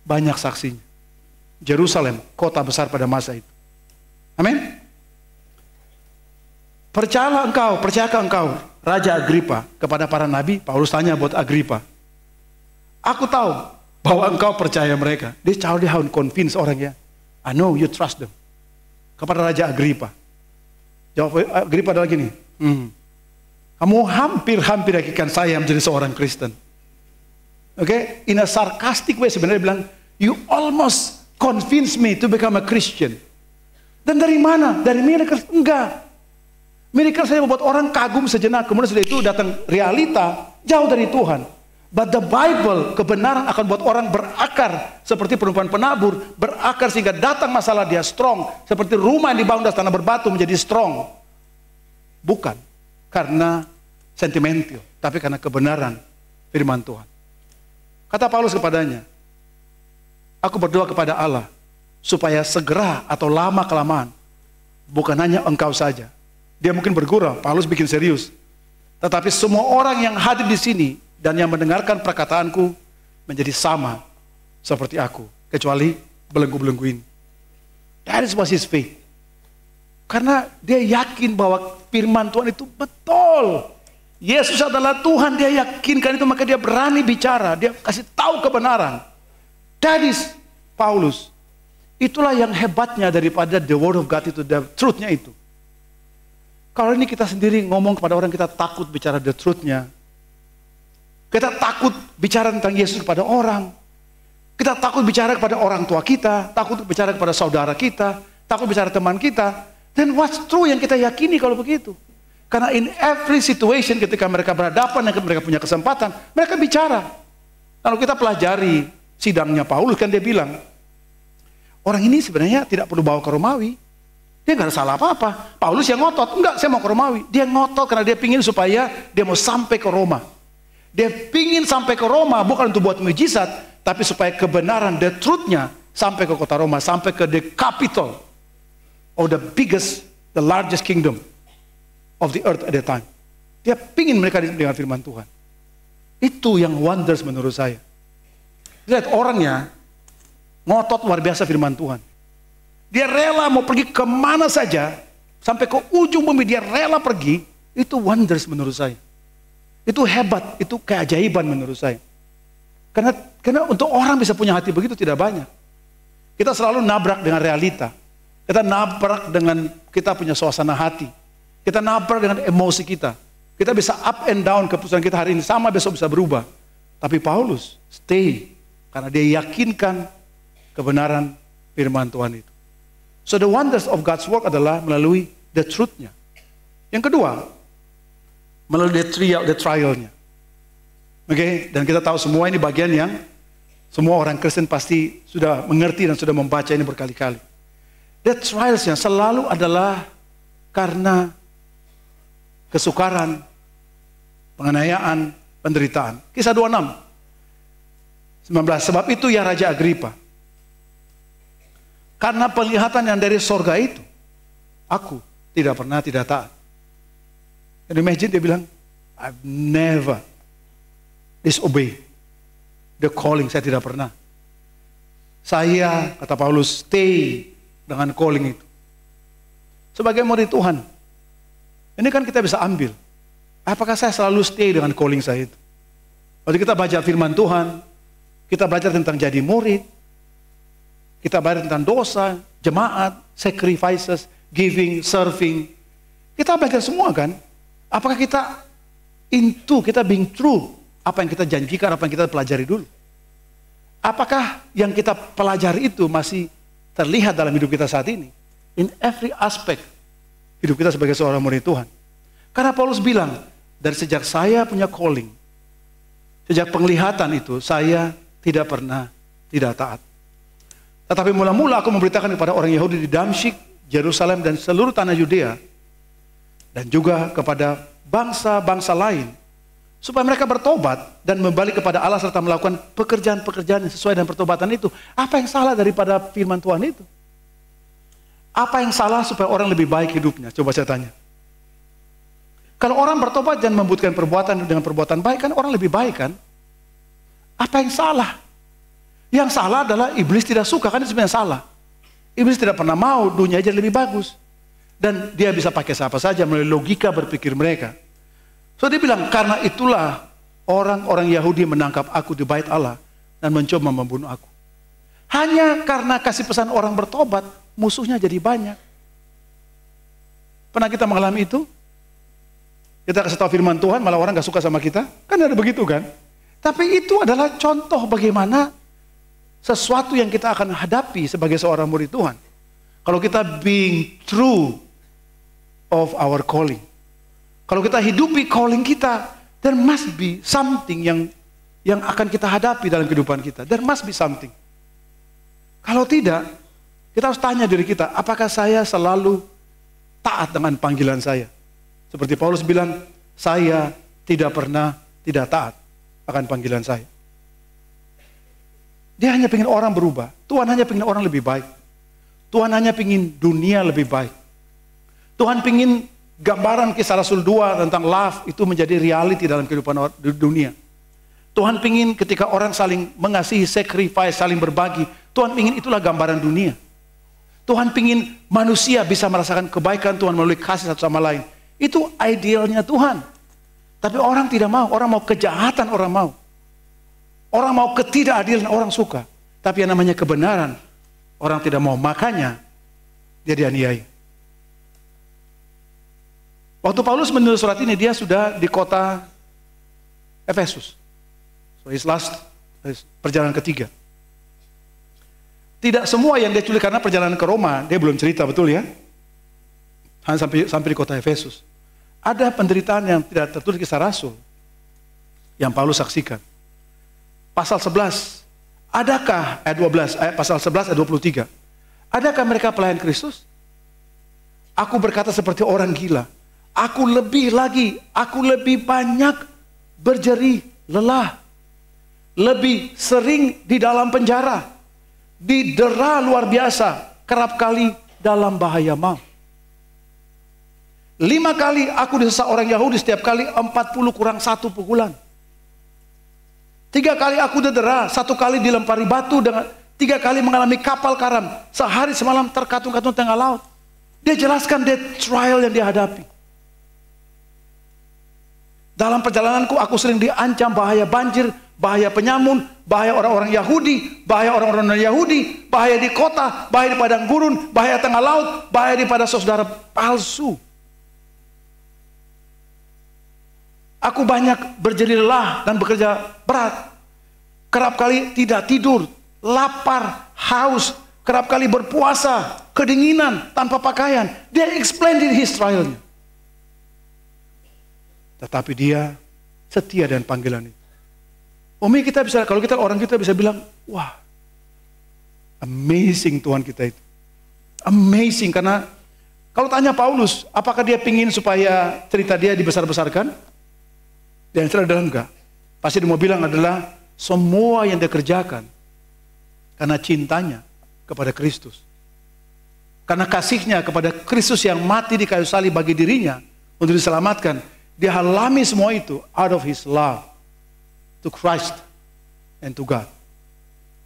banyak saksinya. Yerusalem, kota besar pada masa itu. Amin. Percayakah engkau, Raja Agripa, kepada para nabi? Paulus tanya buat Agripa. Aku tahu bahwa engkau percaya mereka. This is how to convince orang ya. I know you trust them. Kepada Raja Agripa. Jawab Agripa adalah gini. Kamu hampir yakinkan saya menjadi seorang Kristen. Oke? In a sarcastic way sebenarnya bilang, you almost convince me to become a Christian. Dan dari mana? Dari miracle? Enggak. Miracle saya membuat orang kagum sejenak. Kemudian setelah itu datang realita jauh dari Tuhan. But the Bible, kebenaran akan buat orang berakar seperti perempuan penabur, berakar sehingga datang masalah dia strong, seperti rumah yang dibangun dari tanah berbatu menjadi strong. Bukan karena sentimental, tapi karena kebenaran firman Tuhan. Kata Paulus kepadanya, aku berdoa kepada Allah supaya segera atau lama kelamaan, bukan hanya engkau saja. Dia mungkin bergurau, Paulus bikin serius. Tetapi semua orang yang hadir di sini dan yang mendengarkan perkataanku menjadi sama seperti aku, kecuali belenggu-belenggu ini. That is what his faith. Karena dia yakin bahwa firman Tuhan itu betul. Yesus adalah Tuhan, dia yakinkan itu, maka dia berani bicara, dia kasih tahu kebenaran. That is Paulus. Itulah yang hebatnya daripada the word of God itu, the truth-nya itu. Kalau ini kita sendiri ngomong kepada orang, kita takut bicara the truth-nya. Kita takut bicara tentang Yesus kepada orang. Kita takut bicara kepada orang tua kita, takut bicara kepada saudara kita, takut bicara teman kita. Dan what's true yang kita yakini kalau begitu? Karena in every situation ketika mereka berhadapan dan mereka punya kesempatan, mereka bicara. Kalau kita pelajari sidangnya Paulus, kan dia bilang, orang ini sebenarnya tidak perlu bawa ke Romawi. Dia nggak ada salah apa-apa. Paulus yang ngotot, enggak, saya mau ke Romawi. Dia ngotot karena dia pingin supaya dia mau sampai ke Roma. Dia pingin sampai ke Roma bukan untuk buat mujizat, tapi supaya kebenaran, the truth-nya sampai ke kota Roma, sampai ke the capital of the biggest, the largest kingdom of the earth at that time. Dia pingin mereka dengar firman Tuhan. Itu yang wonders menurut saya. Lihat orangnya ngotot luar biasa firman Tuhan. Dia rela mau pergi kemana saja, sampai ke ujung bumi dia rela pergi. Itu wonders menurut saya. Itu hebat, itu keajaiban menurut saya. Karena untuk orang bisa punya hati begitu tidak banyak. Kita selalu nabrak dengan realita. Kita nabrak dengan kita punya suasana hati. Kita nabrak dengan emosi kita. Kita bisa up and down keputusan kita hari ini sama, besok bisa berubah. Tapi Paulus stay karena dia yakinkan kebenaran firman Tuhan itu. So the wonders of God's work adalah melalui the truth-nya. Yang kedua, melalui the trial-nya. Oke, dan kita tahu semua ini bagian yang semua orang Kristen pasti sudah mengerti dan sudah membaca ini berkali-kali. The trials-nya selalu adalah karena kesukaran, penganiayaan, penderitaan. Kisah 26, 19. Sebab itu ya Raja Agripa, karena penglihatan yang dari sorga itu, aku tidak pernah tidak taat. And imagine dia bilang, I've never disobey the calling, saya tidak pernah. Saya, kata Paulus, stay dengan calling itu. Sebagai murid Tuhan, ini kan kita bisa ambil. Apakah saya selalu stay dengan calling saya itu? Waktu kita baca firman Tuhan, kita belajar tentang jadi murid, kita belajar tentang dosa, jemaat, sacrifices, giving, serving. Kita belajar semua kan? Apakah kita kita being true, apa yang kita janjikan, apa yang kita pelajari dulu? Apakah yang kita pelajari itu masih terlihat dalam hidup kita saat ini? In every aspect hidup kita sebagai seorang murid Tuhan. Karena Paulus bilang, dari sejak saya punya calling, sejak penglihatan itu, saya tidak pernah tidak taat. Tetapi mula-mula aku memberitakan kepada orang Yahudi di Damsyik, Yerusalem, dan seluruh tanah Yudea, dan juga kepada bangsa-bangsa lain, supaya mereka bertobat dan kembali kepada Allah serta melakukan pekerjaan-pekerjaan yang sesuai dengan pertobatan itu. Apa yang salah daripada firman Tuhan itu? Apa yang salah supaya orang lebih baik hidupnya? Coba saya tanya. Kalau orang bertobat dan membutuhkan perbuatan dengan perbuatan baik, kan orang lebih baik kan? Apa yang salah? Yang salah adalah iblis tidak suka, kan itu sebenarnya salah. Iblis tidak pernah mau dunia jadi lebih bagus. Dan dia bisa pakai siapa saja melalui logika berpikir mereka. So dia bilang, karena itulah orang-orang Yahudi menangkap aku di bait Allah dan mencoba membunuh aku. Hanya karena kasih pesan orang bertobat, musuhnya jadi banyak. Pernah kita mengalami itu? Kita kasih tahu firman Tuhan, malah orang gak suka sama kita. Kan ada begitu kan? Tapi itu adalah contoh bagaimana sesuatu yang kita akan hadapi sebagai seorang murid Tuhan. Kalau kita being true of our calling. Kalau kita hidupi calling kita, there must be something yang akan kita hadapi dalam kehidupan kita. There must be something. Kalau tidak, kita harus tanya diri kita, apakah saya selalu taat dengan panggilan saya? Seperti Paulus bilang, saya tidak pernah tidak taat akan panggilan saya. Dia hanya ingin orang berubah. Tuhan hanya ingin orang lebih baik. Tuhan hanya ingin dunia lebih baik. Tuhan ingin gambaran kisah Rasul 2 tentang love itu menjadi reality dalam kehidupan dunia. Tuhan ingin ketika orang saling mengasihi, sacrifice, saling berbagi. Tuhan ingin itulah gambaran dunia. Tuhan ingin manusia bisa merasakan kebaikan Tuhan melalui kasih satu sama lain. Itu idealnya Tuhan. Tapi orang tidak mau. Orang mau kejahatan, orang mau. Orang mau ketidakadilan, orang suka. Tapi yang namanya kebenaran, Orang tidak mau, makanya dia dianiaya. Waktu Paulus menulis surat ini, dia sudah di kota Efesus. So his perjalanan ketiga. Tidak semua yang dia tulis karena perjalanan ke Roma, dia belum cerita, betul ya? Hanya sampai di kota Efesus. Ada penderitaan yang tidak tertulis kisah Rasul yang Paulus saksikan. Pasal 11, adakah ayat 12, pasal 11 ayat 23. Adakah mereka pelayan Kristus? Aku berkata seperti orang gila. Aku lebih banyak berjerih lelah. Lebih sering di dalam penjara. Didera luar biasa. Kerap kali dalam bahaya maut. 5 kali aku disesat orang Yahudi, setiap kali 40 kurang 1 pukulan. 3 kali aku didera, 1 kali dilempari batu, 3 kali mengalami kapal karam. Sehari semalam terkatung-katung tengah laut. Dia jelaskan death trial yang dia hadapi. Dalam perjalananku aku sering diancam bahaya banjir, bahaya penyamun, bahaya orang-orang Yahudi, bahaya orang-orang non-Yahudi, bahaya di kota, bahaya di padang gurun, bahaya tengah laut, bahaya daripada saudara palsu. Aku banyak berjerih lelah dan bekerja berat. Kerap kali tidak tidur, lapar, haus, kerap kali berpuasa, kedinginan, tanpa pakaian. Dia explain in his trial-nya. Tetapi dia setia dengan panggilan itu. Umi kita bisa, kalau kita orang kita bisa bilang, wah, amazing Tuhan kita itu. Amazing, karena kalau tanya Paulus, apakah dia pingin supaya cerita dia dibesar-besarkan? Dan yang adalah enggak. Pasti dia mau bilang adalah semua yang dia kerjakan karena cintanya kepada Kristus. Karena kasihnya kepada Kristus yang mati di kayu salib bagi dirinya untuk diselamatkan. Dia alami semua itu out of his love to Christ and to God.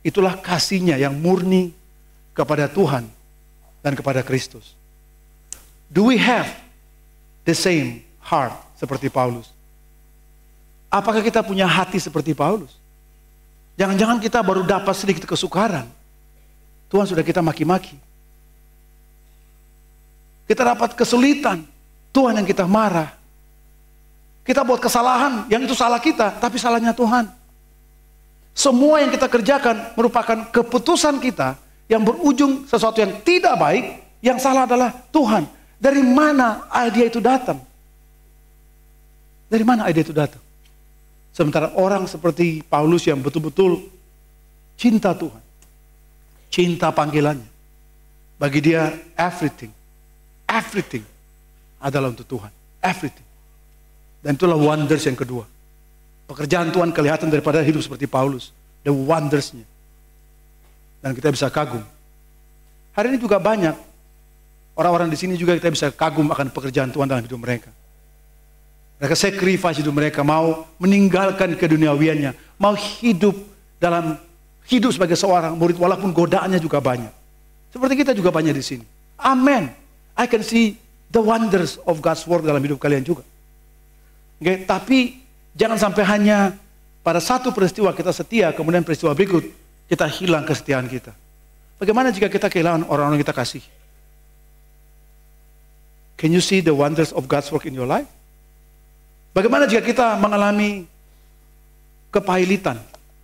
Itulah kasihnya yang murni kepada Tuhan dan kepada Kristus. Do we have the same heart seperti Paulus? Apakah kita punya hati seperti Paulus? Jangan-jangan kita baru dapat sedikit kesukaran, Tuhan sudah kita maki-maki. Kita dapat kesulitan, Tuhan yang kita marah. Kita buat kesalahan, yang itu salah kita, tapi salahnya Tuhan. Semua yang kita kerjakan merupakan keputusan kita yang berujung sesuatu yang tidak baik, yang salah adalah Tuhan. Dari mana ide itu datang? Dari mana ide itu datang? Sementara orang seperti Paulus yang betul-betul cinta Tuhan, cinta panggilannya. Bagi dia everything adalah untuk Tuhan. Everything. Dan itulah wonders yang kedua. Pekerjaan Tuhan kelihatan daripada hidup seperti Paulus. The wonders-nya. Dan kita bisa kagum. Hari ini juga banyak orang-orang di sini juga kita bisa kagum akan pekerjaan Tuhan dalam hidup mereka. Mereka sacrifice hidup mereka, mau meninggalkan keduniawiannya, mau hidup sebagai seorang murid walaupun godaannya juga banyak. Seperti kita juga banyak di sini. Amen. I can see the wonders of God's word dalam hidup kalian juga. Okay? Tapi jangan sampai hanya pada satu peristiwa kita setia, kemudian peristiwa berikut kita hilang kesetiaan kita. Bagaimana jika kita kehilangan orang-orang yang kita kasih? Can you see the wonders of God's work in your life? Bagaimana jika kita mengalami kepahilitan,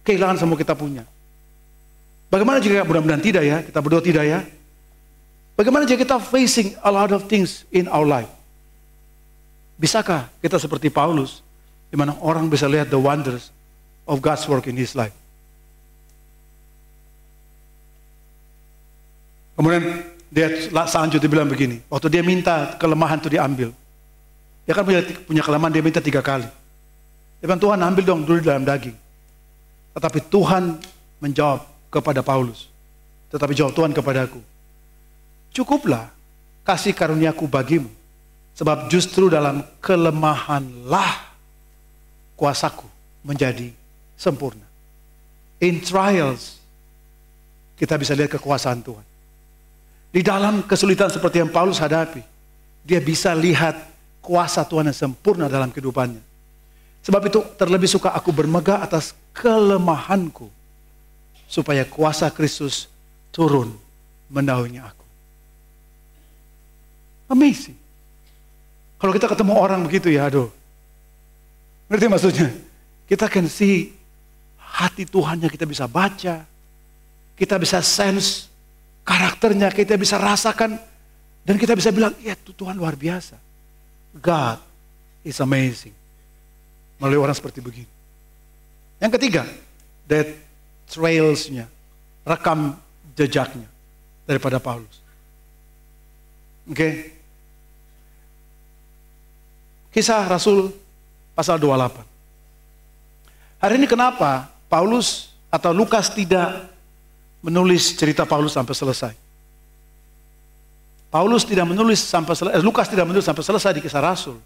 kehilangan semua kita punya? Bagaimana jika mudah-mudahan tidak ya, kita berdoa tidak ya? Bagaimana jika kita facing a lot of things in our life? Bisakah kita seperti Paulus, di mana orang bisa lihat the wonders of God's work in his life? Kemudian dia selanjutnya bilang begini, waktu dia minta kelemahan itu diambil. Dia kan punya kelemahan, dia minta 3 kali. Dia bilang, Tuhan ambil dong dulu dalam daging. Tetapi Tuhan menjawab kepada Paulus. Tetapi jawab Tuhan kepadaku, cukuplah kasih karuniaku bagimu. Sebab justru dalam kelemahanlah kuasaku menjadi sempurna. In trials, kita bisa lihat kekuasaan Tuhan. Di dalam kesulitan seperti yang Paulus hadapi, dia bisa lihat kuasa Tuhan yang sempurna dalam kehidupannya. Sebab itu terlebih suka aku bermegah atas kelemahanku, supaya kuasa Kristus turun menaungi aku. Amazing. Kalau kita ketemu orang begitu ya, aduh. Ngerti maksudnya? Kita can see hati Tuhannya, kita bisa baca. Kita bisa sense karakternya, kita bisa rasakan. Dan kita bisa bilang, ya Tuhan luar biasa. God is amazing. Melalui orang seperti begini. Yang ketiga, that trails-nya, rekam jejaknya daripada Paulus. Oke. Kisah Rasul pasal 28. Hari ini kenapa Paulus atau Lukas tidak menulis cerita Paulus sampai selesai? Lukas tidak menulis sampai selesai di Kisah Rasul.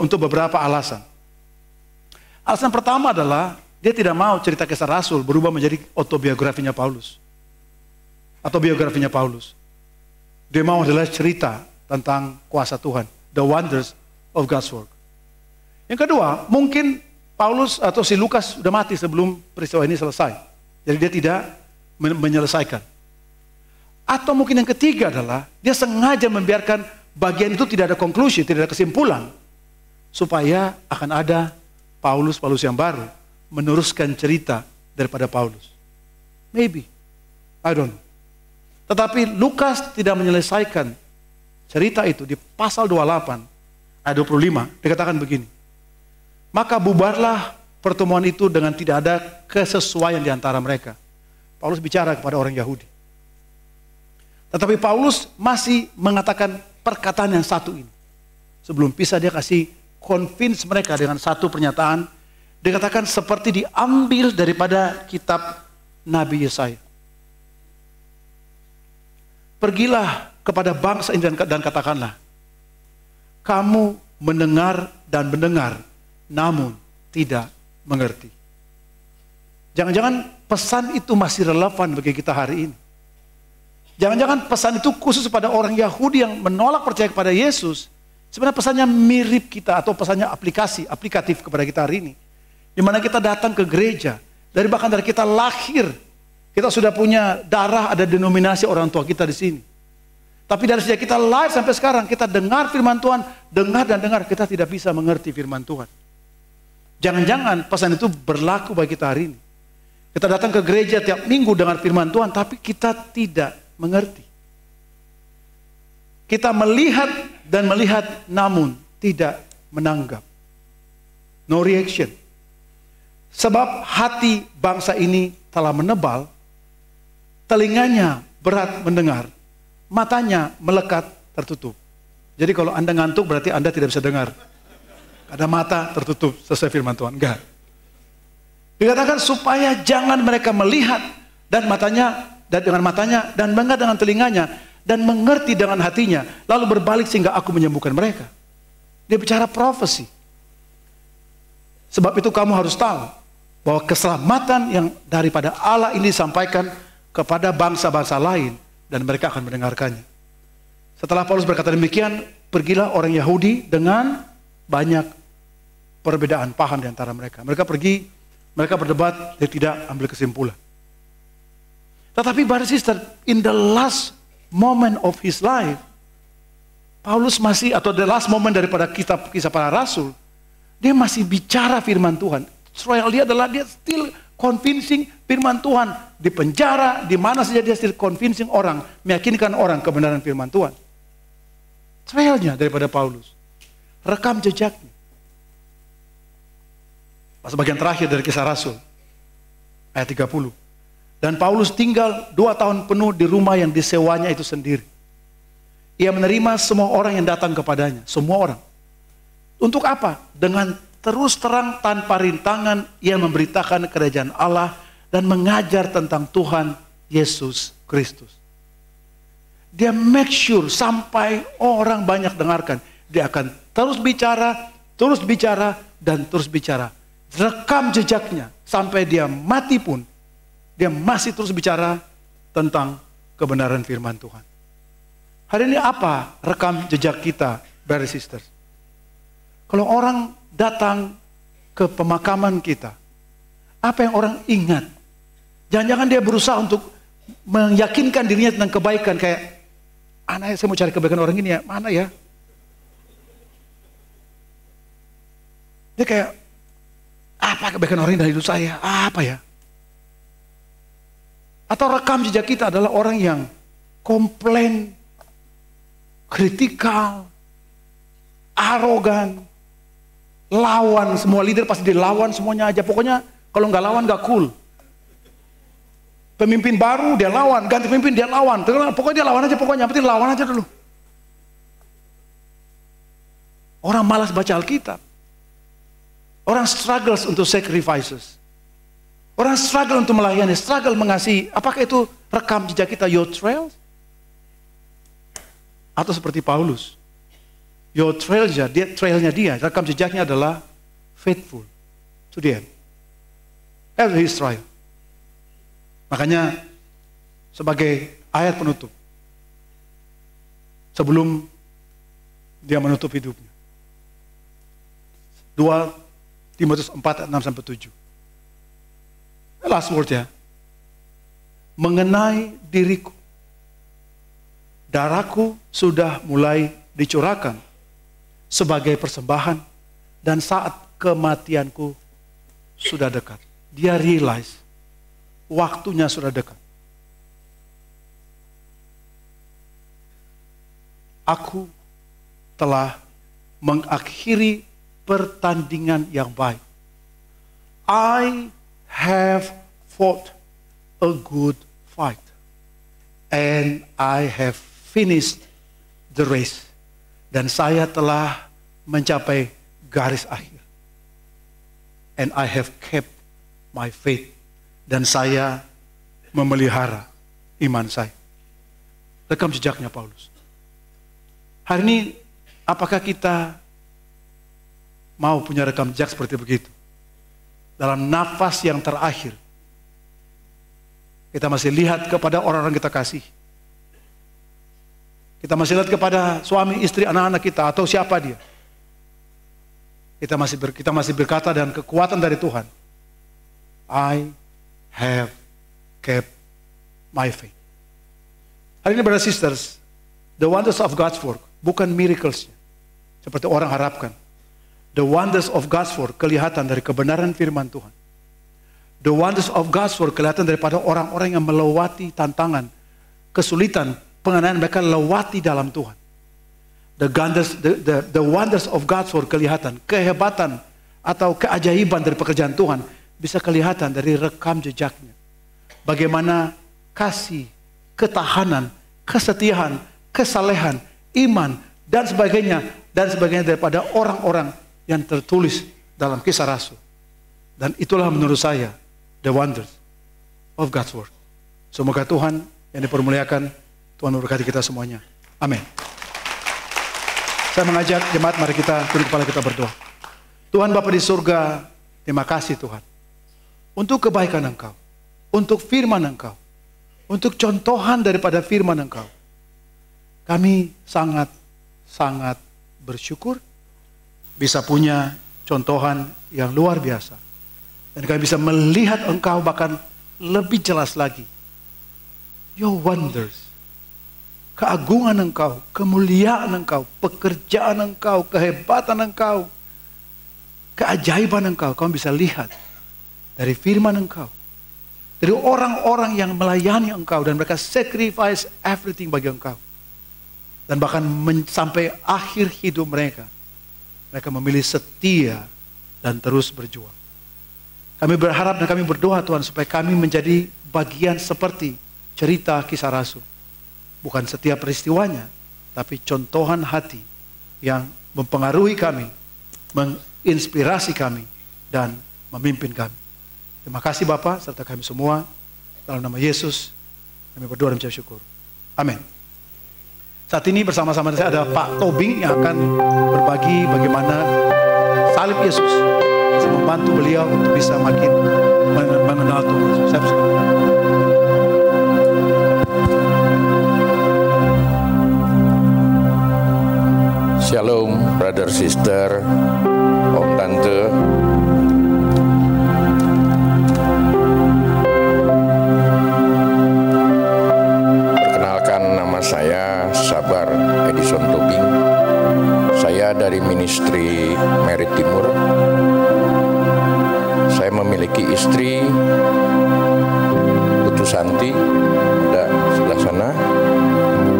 Untuk beberapa alasan. Alasan pertama adalah dia tidak mau cerita Kisah Rasul berubah menjadi autobiografinya Paulus. Atau biografinya Paulus. Dia mau adalah cerita tentang kuasa Tuhan. The wonders of God's work. Yang kedua, mungkin Paulus atau si Lukas sudah mati sebelum peristiwa ini selesai. Jadi dia tidak menyelesaikan. Atau mungkin yang ketiga adalah dia sengaja membiarkan bagian itu tidak ada conclusion, tidak ada kesimpulan. Supaya akan ada Paulus yang baru meneruskan cerita daripada Paulus. Maybe. I don't know. Tetapi Lukas tidak menyelesaikan cerita itu di pasal 28 ayat 25 dikatakan begini. Maka bubarlah pertemuan itu dengan tidak ada kesesuaian di antara mereka. Paulus bicara kepada orang Yahudi. Tetapi Paulus masih mengatakan perkataan yang satu ini. Sebelum pisah dia kasih convince mereka dengan satu pernyataan. Dikatakan seperti diambil daripada kitab Nabi Yesaya. Pergilah kepada bangsa ini dan katakanlah, kamu mendengar dan mendengar, namun tidak mengerti. Jangan-jangan pesan itu masih relevan bagi kita hari ini. Jangan-jangan pesan itu khusus pada orang Yahudi yang menolak percaya kepada Yesus. Sebenarnya pesannya mirip kita atau pesannya aplikatif kepada kita hari ini. Di mana kita datang ke gereja, bahkan dari kita lahir, kita sudah punya darah, ada denominasi orang tua kita di sini. Tapi dari sejak kita lahir sampai sekarang, kita dengar firman Tuhan, dengar, kita tidak bisa mengerti firman Tuhan. Jangan-jangan pesan itu berlaku bagi kita hari ini. Kita datang ke gereja tiap minggu dengar firman Tuhan, tapi kita tidak mengerti. Kita melihat dan melihat, namun tidak menanggap. No reaction. Sebab hati bangsa ini telah menebal, telinganya berat mendengar, matanya melekat tertutup. Jadi kalau Anda ngantuk berarti Anda tidak bisa dengar. Ada mata tertutup sesuai firman Tuhan. Enggak. Dikatakan supaya jangan mereka melihat dan dengan matanya dan mendengar dengan telinganya dan mengerti dengan hatinya, lalu berbalik sehingga aku menyembuhkan mereka. Dia bicara profesi. Sebab itu kamu harus tahu bahwa keselamatan yang daripada Allah ini disampaikan kepada bangsa-bangsa lain dan mereka akan mendengarkannya. Setelah Paulus berkata demikian, pergilah orang Yahudi dengan banyak perbedaan paham di antara mereka. Mereka pergi, mereka berdebat, dia tidak ambil kesimpulan. Tetapi brother sister, in the last moment of his life, Paulus masih, atau the last moment daripada kitab Kisah Para Rasul, dia masih bicara firman Tuhan. Trial dia adalah dia still convincing firman Tuhan. Di penjara, di mana saja dia still convincing orang, meyakinkan orang kebenaran firman Tuhan. Trialnya daripada Paulus. Rekam jejaknya. Pas bagian terakhir dari Kisah Rasul, ayat 30. Dan Paulus tinggal 2 tahun penuh di rumah yang disewanya itu sendiri. Ia menerima semua orang yang datang kepadanya. Semua orang. Untuk apa? Dengan terus terang tanpa rintangan ia memberitakan kerajaan Allah dan mengajar tentang Tuhan Yesus Kristus. Dia make sure sampai orang banyak dengarkan. Dia akan terus bicara, dan terus bicara. Rekam jejaknya sampai dia mati pun. Dia masih terus bicara tentang kebenaran firman Tuhan. Hari ini apa rekam jejak kita, brothers and sisters? Kalau orang datang ke pemakaman kita, apa yang orang ingat Jangan-jangan dia berusaha untuk meyakinkan dirinya tentang kebaikan. Kayak, anaknya saya mau cari kebaikan orang ini ya, mana ya? Dia kayak, apa kebaikan orang ini dari hidup saya? Apa ya? Atau rekam jejak kita adalah orang yang komplain, kritikal, arogan, lawan. Semua leader pasti dilawan semuanya aja. Pokoknya kalau nggak lawan nggak cool. Pemimpin baru dia lawan, ganti pemimpin dia lawan. Pokoknya dia lawan aja, pokoknya penting lawan aja dulu. Orang malas baca Alkitab. Orang struggles untuk sacrifices. Orang struggle untuk melayani, struggle mengasihi. Apakah itu rekam jejak kita, your trails? Atau seperti Paulus, your trailnya dia, rekam jejaknya adalah faithful to the end. That's his trial. Makanya sebagai ayat penutup, sebelum dia menutup hidupnya, 2 Timotius 4 ayat 6-7. Last word ya. Mengenai diriku, darahku sudah mulai dicurahkan sebagai persembahan dan saat kematianku sudah dekat. Dia realize waktunya sudah dekat. Aku telah mengakhiri pertandingan yang baik. I have fought a good fight. And I have finished the race. Dan saya telah mencapai garis akhir. And I have kept my faith. Dan saya memelihara iman saya. Rekam jejaknya Paulus. Hari ini, apakah kita mau punya rekam jejak seperti begitu? Dalam nafas yang terakhir, kita masih lihat kepada orang-orang kita kasih. Kita masih lihat kepada suami, istri, anak-anak kita, atau siapa dia. Kita masih berkata dengan kekuatan dari Tuhan, I have kept my faith. Hari ini brothers and sisters, the wonders of God's work, bukan miracles seperti orang harapkan. The wonders of God's work kelihatan dari kebenaran firman Tuhan. The wonders of God's work kelihatan daripada orang-orang yang melewati tantangan, kesulitan, penganiayaan mereka lewati dalam Tuhan. The wonders of God's work kelihatan, kehebatan atau keajaiban dari pekerjaan Tuhan bisa kelihatan dari rekam jejaknya. Bagaimana kasih, ketahanan, kesetiaan, kesalehan, iman, dan sebagainya daripada orang-orang yang tertulis dalam Kisah Rasul. Dan itulah menurut saya the wonders of God's word. Semoga Tuhan yang dipermuliakan, Tuhan memberkati kita semuanya. Amin. Saya mengajak jemaat, mari kita tunduk kepala kita berdoa. Tuhan Bapa di surga, terima kasih Tuhan. Untuk kebaikan Engkau, untuk firman Engkau, untuk contohan daripada firman Engkau. Kami sangat bersyukur bisa punya contohan yang luar biasa. Dan kami bisa melihat Engkau bahkan lebih jelas lagi. Your wonders. Keagungan Engkau, kemuliaan Engkau, pekerjaan Engkau, kehebatan Engkau, keajaiban Engkau. Kau bisa lihat dari firman Engkau. Dari orang-orang yang melayani Engkau dan mereka sacrifice everything bagi Engkau. Dan bahkan sampai akhir hidup mereka, mereka memilih setia dan terus berjuang. Kami berharap dan kami berdoa Tuhan supaya kami menjadi bagian seperti cerita Kisah Rasul. Bukan setiap peristiwanya, tapi contohan hati yang mempengaruhi kami, menginspirasi kami, dan memimpin kami. Terima kasih Bapa serta kami semua. Dalam nama Yesus, kami berdoa dan mengucap syukur. Amin. Saat ini bersama-sama saya ada Pak Tobing yang akan berbagi bagaimana salib Yesus bisa membantu beliau untuk bisa makin mengenal Tuhan Yesus. Saya bersilakan. Shalom, brother, sister, om, tante. Putu Santi ada sebelah sana,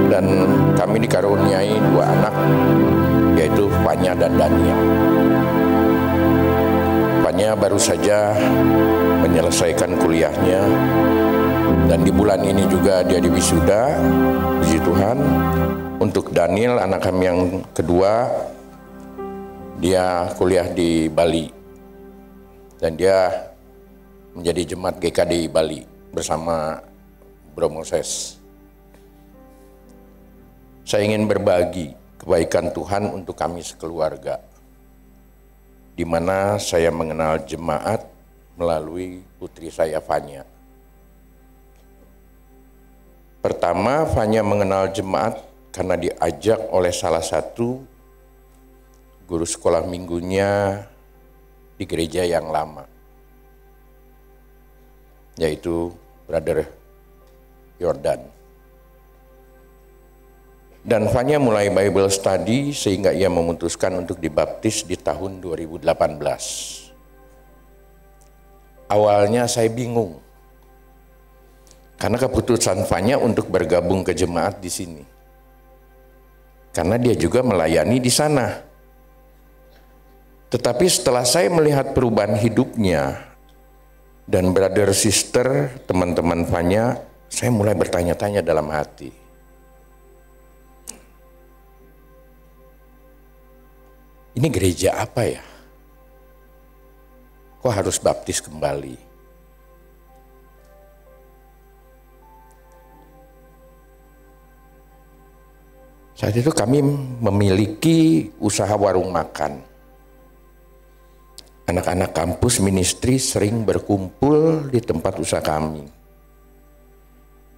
dan kami dikaruniai 2 anak, yaitu Fanya dan Daniel. Fanya baru saja menyelesaikan kuliahnya, dan di bulan ini juga dia diwisuda, puji Tuhan. Untuk Daniel, anak kami yang kedua, dia kuliah di Bali, dan dia menjadi jemaat GKDI Bali bersama Bro Moses. Saya ingin berbagi kebaikan Tuhan untuk kami sekeluarga, di mana saya mengenal jemaat melalui putri saya Fanya. Pertama, Fanya mengenal jemaat karena diajak oleh salah satu guru sekolah minggunya di gereja yang lama, yaitu Brother Yordan. Dan Fanya mulai Bible study sehingga ia memutuskan untuk dibaptis di tahun 2018. Awalnya saya bingung, karena keputusan Fanya untuk bergabung ke jemaat di sini, karena dia juga melayani di sana. Tetapi setelah saya melihat perubahan hidupnya dan brother sister teman-teman Fanya, saya mulai bertanya-tanya dalam hati, ini gereja apa ya? Kok harus baptis kembali? Saat itu kami memiliki usaha warung makan. Anak-anak kampus ministry sering berkumpul di tempat usaha kami.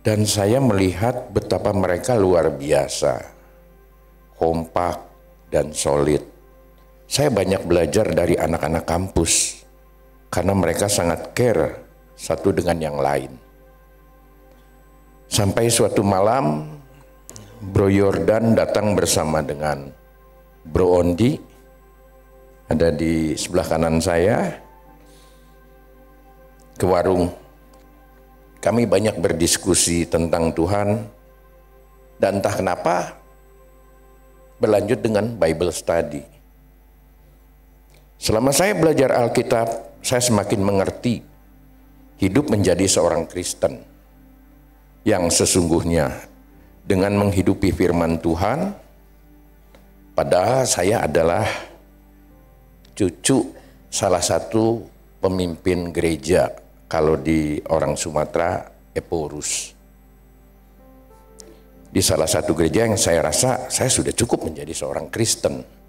Dan saya melihat betapa mereka luar biasa, kompak dan solid. Saya banyak belajar dari anak-anak kampus, karena mereka sangat care satu dengan yang lain. Sampai suatu malam, Bro Yordan datang bersama dengan Bro Ondi, ada di sebelah kanan saya, ke warung. Kami banyak berdiskusi tentang Tuhan, dan entah kenapa berlanjut dengan Bible study. Selama saya belajar Alkitab, saya semakin mengerti hidup menjadi seorang Kristen yang sesungguhnya dengan menghidupi firman Tuhan. Padahal saya adalah cucu salah satu pemimpin gereja, kalau di orang Sumatera, Eporus. Di salah satu gereja yang saya rasa saya sudah cukup menjadi seorang Kristen.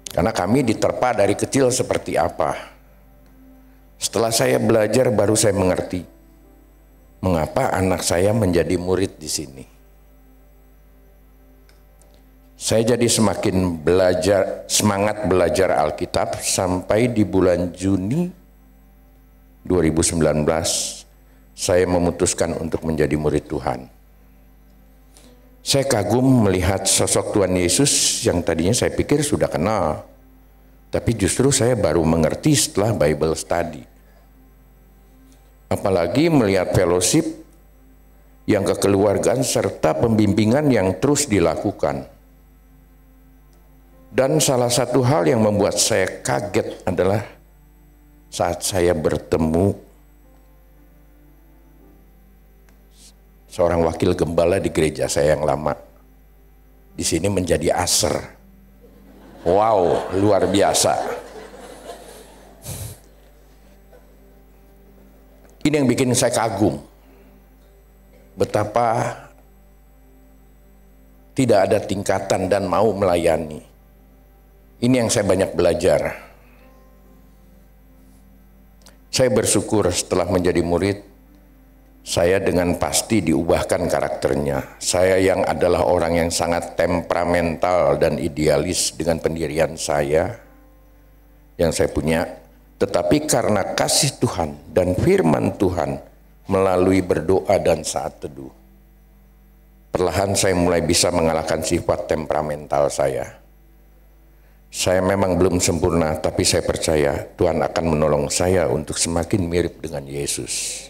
Karena kami diterpa dari kecil seperti apa. Setelah saya belajar baru saya mengerti mengapa anak saya menjadi murid di sini. Saya jadi semakin semangat belajar Alkitab sampai di bulan Juni 2019 saya memutuskan untuk menjadi murid Tuhan. Saya kagum melihat sosok Tuhan Yesus yang tadinya saya pikir sudah kenal, tapi justru saya baru mengerti setelah Bible study. Apalagi melihat fellowship yang kekeluargaan serta pembimbingan yang terus dilakukan. Dan salah satu hal yang membuat saya kaget adalah saat saya bertemu seorang wakil gembala di gereja saya yang lama. Di sini menjadi aser. Wow, luar biasa. Ini yang bikin saya kagum. Betapa tidak ada tingkatan dan mau melayani. Ini yang saya banyak belajar. Saya bersyukur setelah menjadi murid, saya dengan pasti diubahkan karakternya. Saya yang adalah orang yang sangat temperamental dan idealis dengan pendirian saya yang saya punya. Tetapi karena kasih Tuhan dan firman Tuhan melalui berdoa dan saat teduh, perlahan saya mulai bisa mengalahkan sifat temperamental saya. Saya memang belum sempurna, tapi saya percaya Tuhan akan menolong saya untuk semakin mirip dengan Yesus.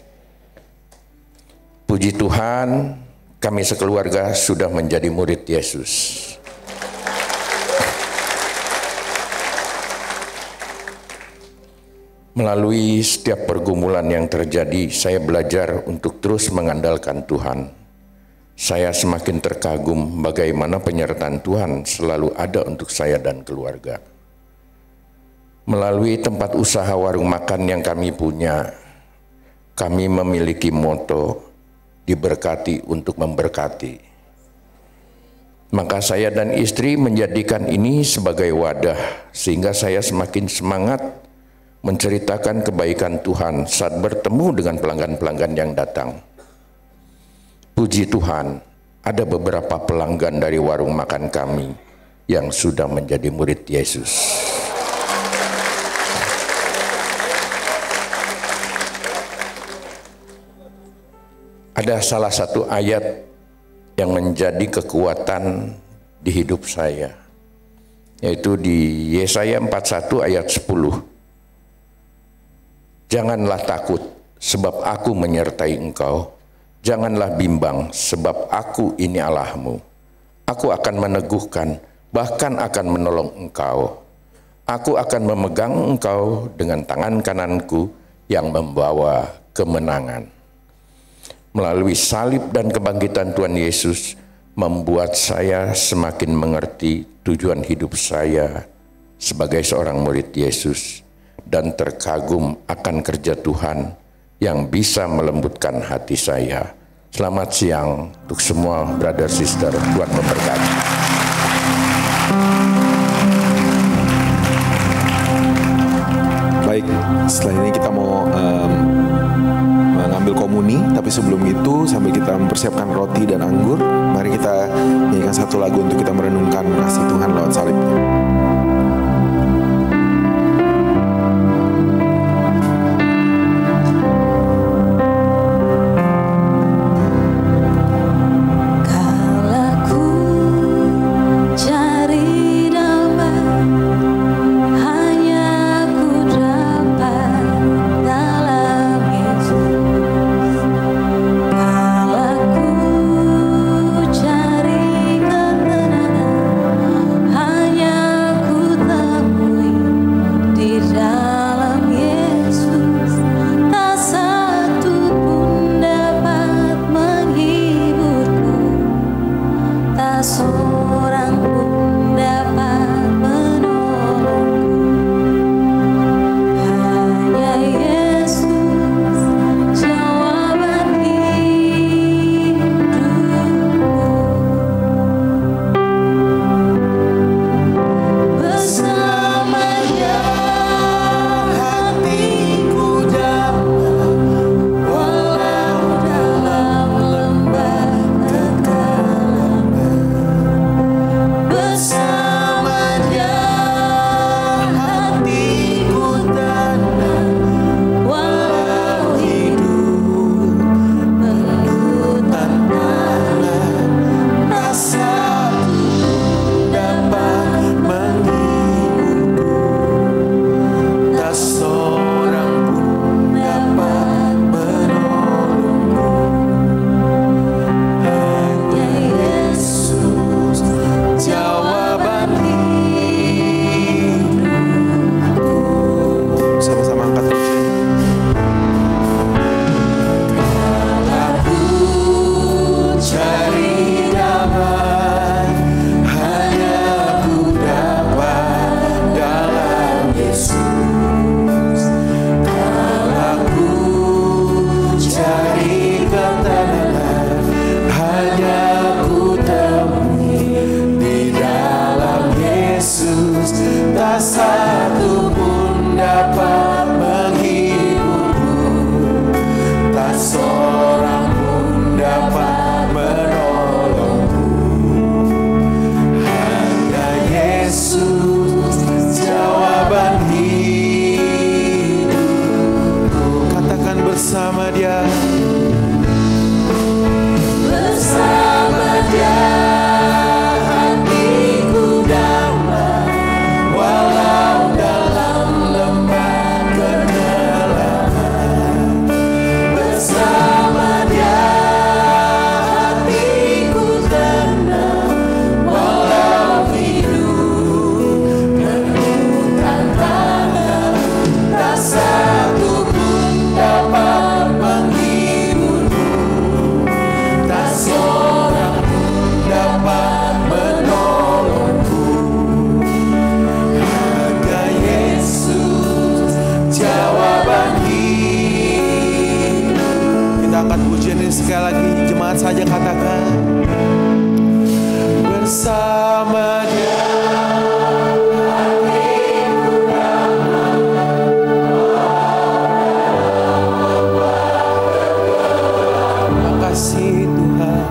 Puji Tuhan, kami sekeluarga sudah menjadi murid Yesus. Melalui setiap pergumulan yang terjadi, saya belajar untuk terus mengandalkan Tuhan. Saya semakin terkagum bagaimana penyertaan Tuhan selalu ada untuk saya dan keluarga. Melalui tempat usaha warung makan yang kami punya, kami memiliki moto, diberkati untuk memberkati. Maka saya dan istri menjadikan ini sebagai wadah, sehingga saya semakin semangat menceritakan kebaikan Tuhan saat bertemu dengan pelanggan-pelanggan yang datang. Puji Tuhan, ada beberapa pelanggan dari warung makan kami yang sudah menjadi murid Yesus. Ada salah satu ayat yang menjadi kekuatan di hidup saya, yaitu di Yesaya 41 ayat 10. Janganlah takut, sebab aku menyertai engkau. Janganlah bimbang, sebab aku ini Allahmu. Aku akan meneguhkan, bahkan akan menolong engkau. Aku akan memegang engkau dengan tangan kananku yang membawa kemenangan. Melalui salib dan kebangkitan Tuhan Yesus, membuat saya semakin mengerti tujuan hidup saya sebagai seorang murid Yesus, dan terkagum akan kerja Tuhan yang bisa melembutkan hati saya. Selamat siang untuk semua brother sister, Tuhan memberkati. Baik, setelah ini kita mau mengambil komuni, tapi sebelum itu sambil kita mempersiapkan roti dan anggur, mari kita nyanyikan satu lagu untuk kita merenungkan kasih Tuhan lewat salibnya. Hanya angkat pujian ini sekali lagi. Jemaat saja katakan. Bersama Dia. Makasih Tuhan.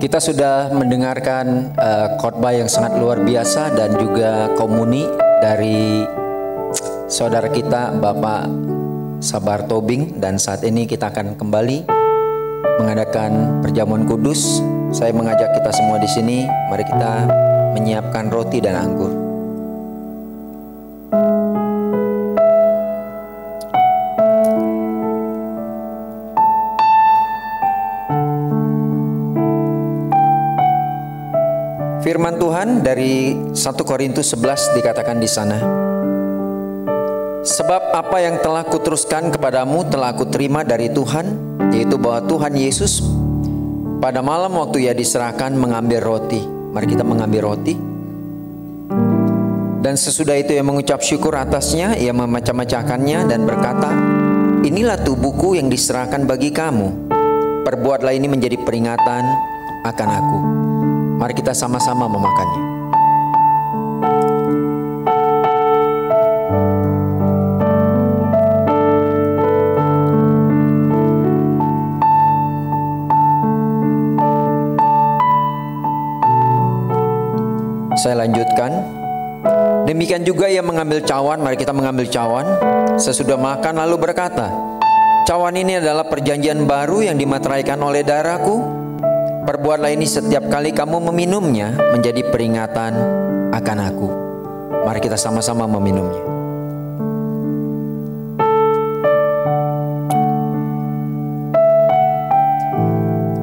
Kita sudah mendengarkan khotbah yang sangat luar biasa dan juga komuni dari saudara kita Bapak Sabar Tobing, dan saat ini kita akan kembali mengadakan perjamuan kudus. Saya mengajak kita semua di sini, mari kita menyiapkan roti dan anggur. Firman Tuhan dari 1 Korintus 11 dikatakan di sana. Sebab apa yang telah kuteruskan kepadamu telah kuterima dari Tuhan, yaitu bahwa Tuhan Yesus pada malam waktu Ia diserahkan mengambil roti. Mari kita mengambil roti. Dan sesudah itu Ia mengucap syukur atasnya, Ia memecah-mecahkannya dan berkata, inilah tubuhku yang diserahkan bagi kamu. Perbuatlah ini menjadi peringatan akan aku. Mari kita sama-sama memakannya. Saya lanjutkan. Demikian juga Ia mengambil cawan. Mari kita mengambil cawan. Sesudah makan lalu berkata, cawan ini adalah perjanjian baru yang dimateraikan oleh darahku. Perbuatlah ini setiap kali kamu meminumnya menjadi peringatan akan aku. Mari kita sama-sama meminumnya.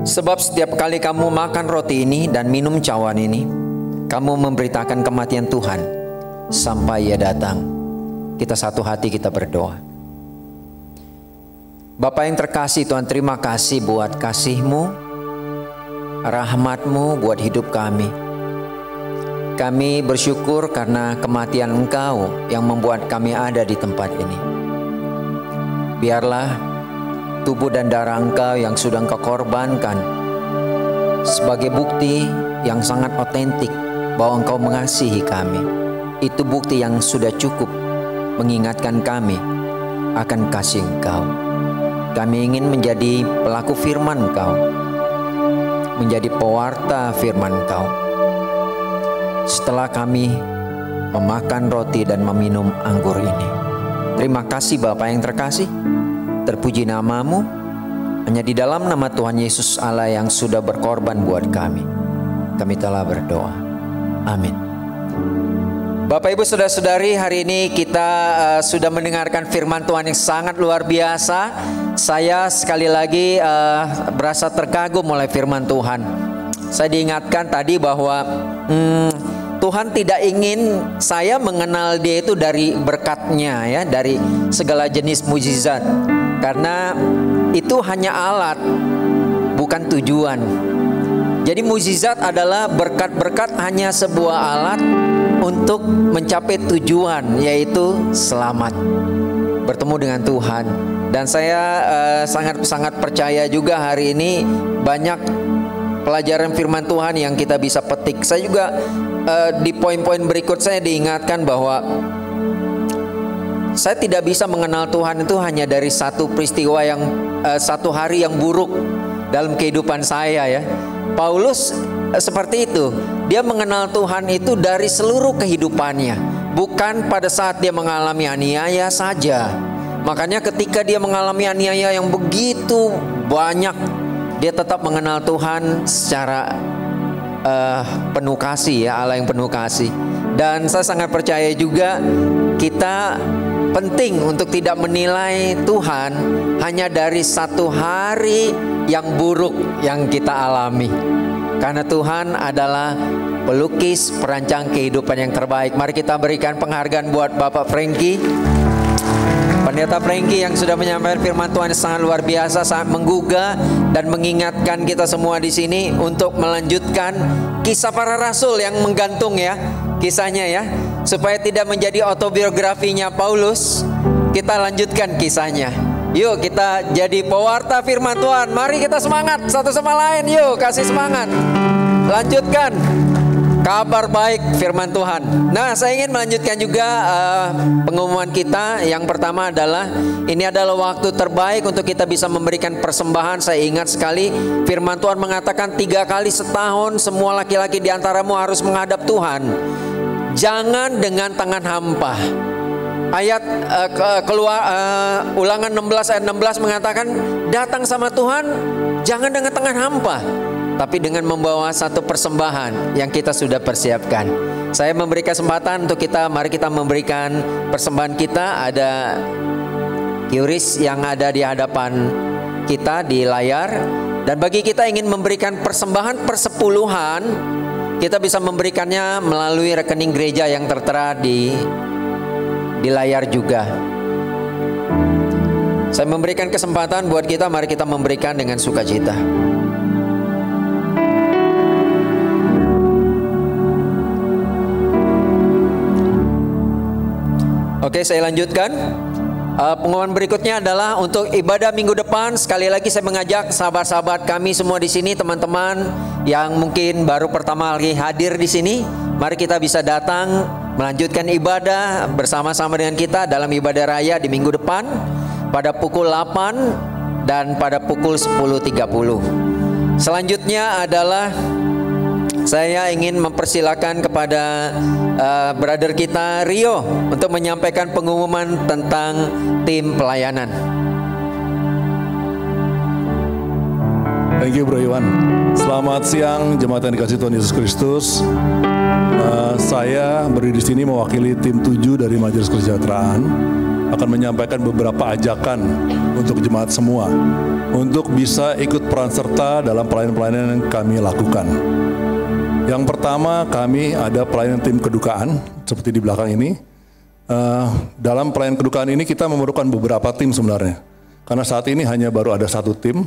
Sebab setiap kali kamu makan roti ini dan minum cawan ini, kamu memberitakan kematian Tuhan sampai Ia datang. Kita satu hati, kita berdoa. Bapa yang terkasih, Tuhan, terima kasih buat kasih-Mu, rahmat-Mu buat hidup kami. Kami bersyukur karena kematian Engkau yang membuat kami ada di tempat ini. Biarlah tubuh dan darah Engkau yang sudah Engkau korbankan sebagai bukti yang sangat otentik bahwa Engkau mengasihi kami. Itu bukti yang sudah cukup mengingatkan kami akan kasih Engkau. Kami ingin menjadi pelaku firman Engkau, menjadi pewarta firman Engkau. Setelah kami memakan roti dan meminum anggur ini. Terima kasih Bapa yang terkasih. Terpuji nama-Mu. Hanya di dalam nama Tuhan Yesus Allah yang sudah berkorban buat kami. kami telah berdoa. Amin. Bapak Ibu Saudara-saudari, hari ini kita sudah mendengarkan firman Tuhan yang sangat luar biasa. Saya sekali lagi berasa terkagum oleh firman Tuhan. Saya diingatkan tadi bahwa Tuhan tidak ingin saya mengenal Dia itu dari berkat-Nya, ya, dari segala jenis mujizat. Karena itu hanya alat, bukan tujuan. Jadi mujizat adalah berkat-berkat hanya sebuah alat untuk mencapai tujuan, yaitu selamat, bertemu dengan Tuhan. Dan saya sangat percaya juga hari ini banyak pelajaran firman Tuhan yang kita bisa petik. Saya juga di poin-poin berikut saya diingatkan bahwa saya tidak bisa mengenal Tuhan itu hanya dari satu peristiwa yang satu hari yang buruk dalam kehidupan saya, ya. Paulus seperti itu. Dia mengenal Tuhan itu dari seluruh kehidupannya, bukan pada saat dia mengalami aniaya saja. Makanya ketika dia mengalami aniaya yang begitu banyak, dia tetap mengenal Tuhan secara penuh kasih, ya, Allah yang penuh kasih. Dan saya sangat percaya juga kita penting untuk tidak menilai Tuhan hanya dari satu hari yang buruk yang kita alami. Karena Tuhan adalah pelukis perancang kehidupan yang terbaik. Mari kita berikan penghargaan buat Bapak Frankie, Pendeta Frankie, yang sudah menyampaikan firman Tuhan yang sangat luar biasa, sangat menggugah dan mengingatkan kita semua di sini untuk melanjutkan kisah para rasul yang menggantung, ya, kisahnya, ya, supaya tidak menjadi autobiografinya Paulus. Kita lanjutkan kisahnya. Yuk kita jadi pewarta firman Tuhan. Mari kita semangat satu sama lain. Yuk kasih semangat. Lanjutkan kabar baik firman Tuhan. Nah, saya ingin melanjutkan juga pengumuman kita. Yang pertama adalah ini adalah waktu terbaik untuk kita bisa memberikan persembahan. Saya ingat sekali firman Tuhan mengatakan 3 kali setahun semua laki-laki di antaramu harus menghadap Tuhan. Jangan dengan tangan hampa. Ayat Ulangan 16 ayat 16 mengatakan datang sama Tuhan jangan dengan tangan hampa, tapi dengan membawa satu persembahan yang kita sudah persiapkan. Saya memberi kesempatan untuk mari kita memberikan persembahan kita. Ada QRIS yang ada di hadapan kita di layar. Dan bagi kita ingin memberikan persembahan persepuluhan, kita bisa memberikannya melalui rekening gereja yang tertera di layar juga. Saya memberikan kesempatan buat kita, mari kita memberikan dengan sukacita. Oke, saya lanjutkan. Pengumuman berikutnya adalah untuk ibadah minggu depan. Sekali lagi saya mengajak sahabat-sahabat kami semua di sini, teman-teman yang mungkin baru pertama kali hadir di sini, mari kita bisa datang melanjutkan ibadah bersama-sama dengan kita dalam ibadah raya di minggu depan pada pukul 8 dan pada pukul 10.30. Selanjutnya adalah saya ingin mempersilakan kepada brother kita Rio untuk menyampaikan pengumuman tentang tim pelayanan. Thank you Bro Iwan. Selamat siang jemaat yang dikasihi Tuhan Yesus Kristus. Saya berdiri di sini mewakili tim 7 dari Majelis Kesejahteraan, akan menyampaikan beberapa ajakan untuk jemaat semua untuk bisa ikut peran serta dalam pelayanan-pelayanan yang kami lakukan. Yang pertama, kami ada pelayanan tim kedukaan seperti di belakang ini. Dalam pelayanan kedukaan ini kita memerlukan beberapa tim sebenarnya, karena saat ini hanya baru ada 1 tim.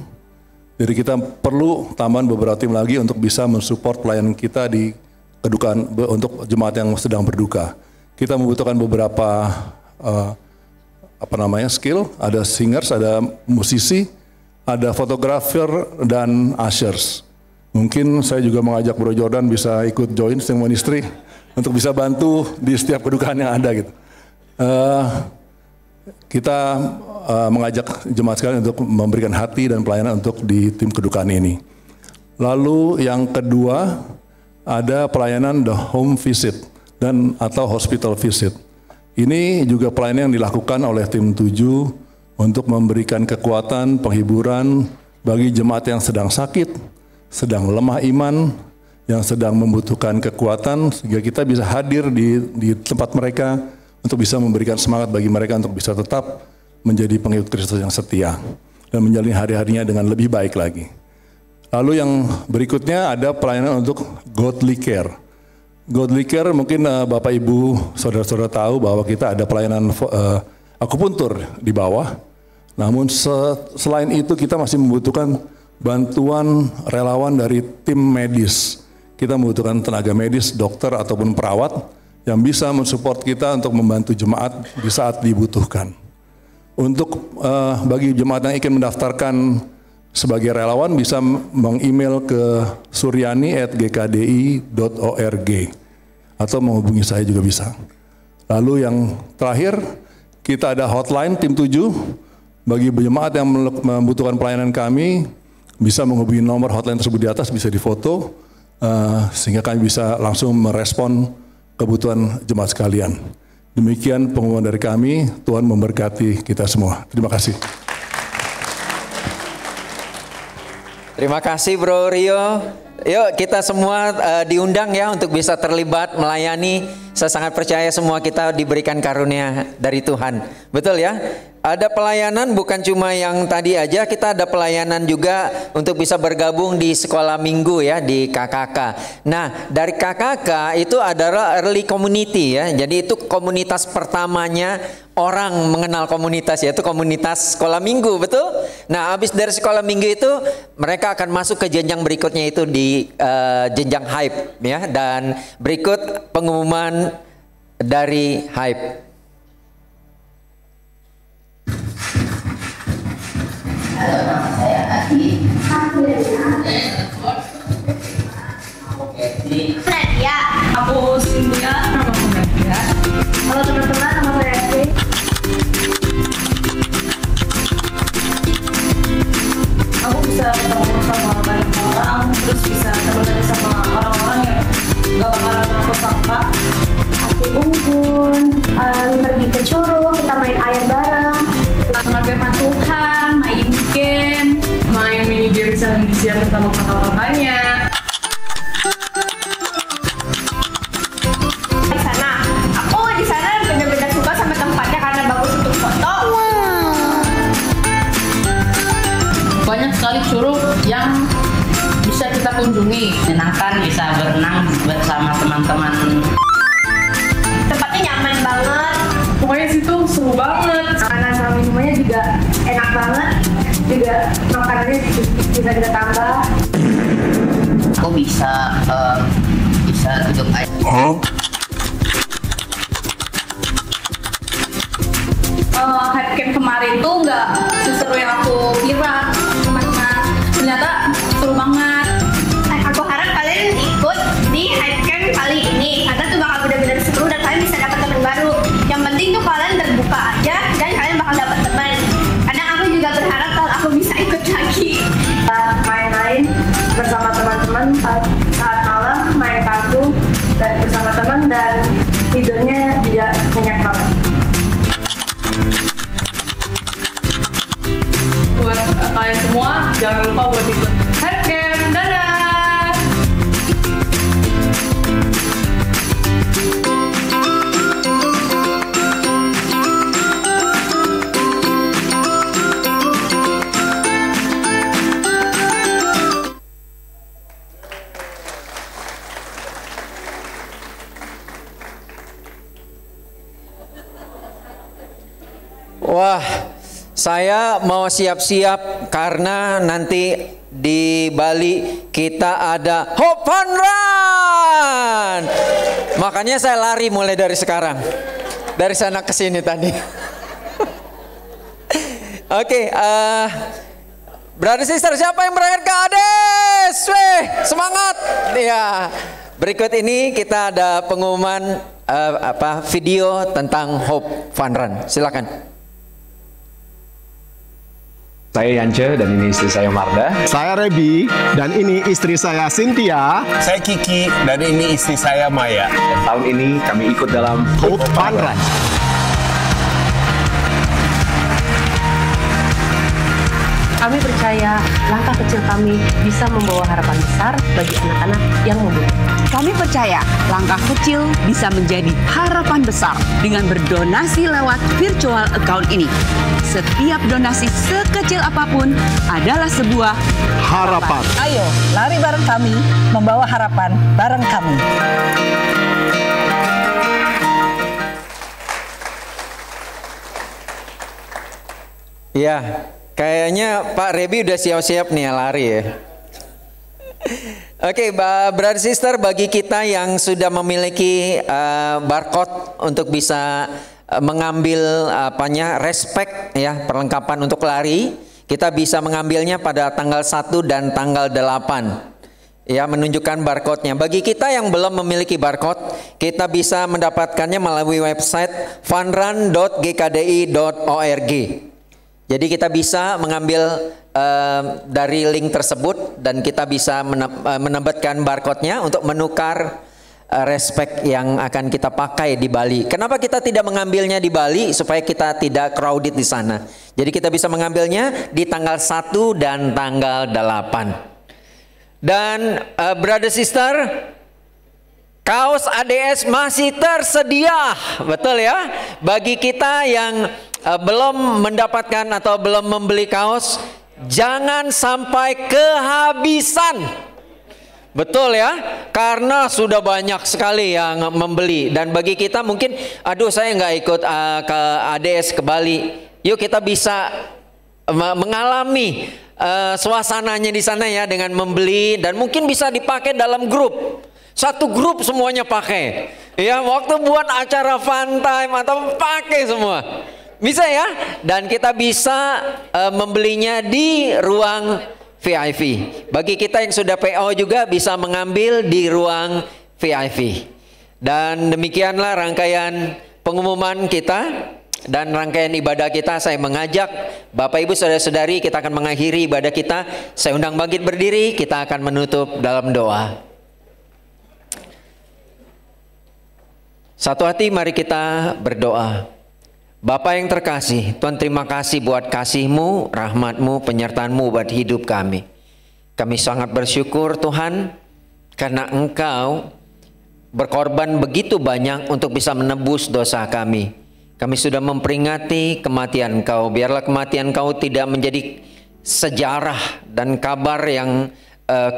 Jadi kita perlu tambahan beberapa tim lagi untuk bisa mensupport pelayanan kita di kedukaan untuk jemaat yang sedang berduka. Kita membutuhkan beberapa skill, ada singers, ada musisi, ada fotografer dan ushers. Mungkin saya juga mengajak Bro Jordan bisa ikut join Sing Ministry untuk bisa bantu di setiap kedukaan yang ada gitu. Kita mengajak jemaat sekalian untuk memberikan hati dan pelayanan untuk di tim kedukaan ini. Lalu yang kedua ada pelayanan the home visit dan atau hospital visit. Ini juga pelayanan yang dilakukan oleh tim 7 untuk memberikan kekuatan, penghiburan bagi jemaat yang sedang sakit, sedang lemah iman, yang sedang membutuhkan kekuatan sehingga kita bisa hadir di tempat mereka untuk bisa memberikan semangat bagi mereka untuk bisa tetap menjadi pengikut Kristus yang setia dan menjalani hari-harinya dengan lebih baik lagi. Lalu yang berikutnya ada pelayanan untuk Godly Care. Godly Care mungkin Bapak Ibu saudara-saudara tahu bahwa kita ada pelayanan akupuntur di bawah. Namun selain itu kita masih membutuhkan bantuan relawan dari tim medis. Kita membutuhkan tenaga medis, dokter ataupun perawat yang bisa mensupport kita untuk membantu jemaat di saat dibutuhkan. Untuk bagi jemaat yang ingin mendaftarkan sebagai relawan bisa meng-email ke suryani@gkdi.org atau menghubungi saya juga bisa. Lalu yang terakhir kita ada hotline tim 7 bagi jemaat yang membutuhkan pelayanan kami bisa menghubungi nomor hotline tersebut di atas, bisa difoto sehingga kami bisa langsung merespon kebutuhan jemaat sekalian. Demikian pengumuman dari kami, Tuhan memberkati kita semua. Terima kasih. Terima kasih Bro Rio. Yuk kita semua diundang ya untuk bisa terlibat melayani. Saya sangat percaya semua kita diberikan karunia dari Tuhan. Betul ya? Ada pelayanan bukan cuma yang tadi aja, kita ada pelayanan juga untuk bisa bergabung di sekolah minggu ya di KKK. Nah dari KKK itu adalah early community ya. Jadi itu komunitas pertamanya orang mengenal komunitas, yaitu komunitas sekolah minggu, betul? Nah habis dari sekolah minggu itu mereka akan masuk ke jenjang berikutnya itu di jenjang Hype ya. Dan berikut pengumuman dari Hype. Halo, nama saya Adi. Nadia. Aku Cynthia. Nama aku Nadia. Halo teman-teman, nama saya Adi. Aku bisa ketemu sama banyak orang, terus bisa ketemu sama orang-orang yang gak bakalan aku sangka. Aku Unggun, pergi ke Curug, kita main air bareng. Sama firman Tuhan, main game, main mini game sama Indonesia bersama kakak-kakaknya. Di sana benar-benar suka sama tempatnya karena bagus untuk foto. Banyak sekali curug yang bisa kita kunjungi, menyenangkan, bisa berenang bersama teman-teman. Tempatnya nyaman banget. Pokoknya situ seru banget. Makanan sama minumannya juga enak banget. Juga makanannya bisa kita tambah. Aku bisa duduk aja. Hype camp kemarin tuh nggak seseru yang aku kira. Ternyata seru banget. Aku harap kalian ikut di hype camp kali ini. Karena tuh bakal benar-benar seru dan kalian bisa dapat teman baru. Yang penting tuh kalian terbuka aja dan kalian bakal dapat teman. Karena aku juga berharap kalau aku bisa ikut lagi. Main-main bersama teman-teman saat malam, main kartu dan bersama teman dan tidurnya juga nyenyak banget. Buat kalian semua, jangan lupa buat ikut Hype Camp. Dadah! Wah, saya mau siap-siap karena nanti di Bali kita ada Hope Fun Run. Makanya saya lari mulai dari sekarang. Dari sana ke sini tadi. Oke, brother sister, siapa yang berangkat ke Ades? Weh, semangat. Ya. Berikut ini kita ada pengumuman video tentang Hope Fun Run. Silakan. Saya Yance dan ini istri saya Marda. Saya Rebi dan ini istri saya Cynthia. Saya Kiki dan ini istri saya Maya. Tahun ini kami ikut dalam Hope Fun Run. Kami percaya langkah kecil kami bisa membawa harapan besar bagi anak-anak yang membutuhkan. Kami percaya langkah kecil bisa menjadi harapan besar dengan berdonasi lewat virtual account ini. Setiap donasi sekecil apapun adalah sebuah harapan. Ayo, lari bareng kami, membawa harapan bareng kami. Ya, kayaknya Pak Rebi udah siap-siap nih lari ya. Oke, brother sister, bagi kita yang sudah memiliki barcode untuk bisa mengambil respect ya, perlengkapan untuk lari, kita bisa mengambilnya pada tanggal 1 dan tanggal 8. Ya, menunjukkan barcode-nya. Bagi kita yang belum memiliki barcode, kita bisa mendapatkannya melalui website funrun.gkdi.org. Jadi kita bisa mengambil dari link tersebut dan kita bisa menambahkan barcode-nya untuk menukar respect yang akan kita pakai di Bali. Kenapa kita tidak mengambilnya di Bali? Supaya kita tidak crowded di sana. Jadi kita bisa mengambilnya di tanggal 1 dan tanggal 8. Dan brother sister, kaos ADS masih tersedia, betul ya? Bagi kita yang belum mendapatkan atau belum membeli kaos, jangan sampai kehabisan. Betul ya? Karena sudah banyak sekali yang membeli. Dan bagi kita mungkin, aduh saya nggak ikut ke ADS ke Bali. Yuk kita bisa mengalami suasananya di sana ya dengan membeli, dan mungkin bisa dipakai dalam grup. Satu grup semuanya pakai. Ya, waktu buat acara fun time atau pakai semua. Bisa ya? Dan kita bisa membelinya di ruang VIP. Bagi kita yang sudah PO juga bisa mengambil di ruang VIP. Dan demikianlah rangkaian pengumuman kita dan rangkaian ibadah kita. Saya mengajak Bapak Ibu Saudara-saudari, kita akan mengakhiri ibadah kita. Saya undang bangkit berdiri, kita akan menutup dalam doa. Satu hati mari kita berdoa. Bapa yang terkasih, Tuhan terima kasih buat kasih-Mu, rahmat-Mu, penyertaan-Mu buat hidup kami. Kami sangat bersyukur Tuhan, karena Engkau berkorban begitu banyak untuk bisa menebus dosa kami. Kami sudah memperingati kematian Engkau. Biarlah kematian Engkau tidak menjadi sejarah dan kabar yang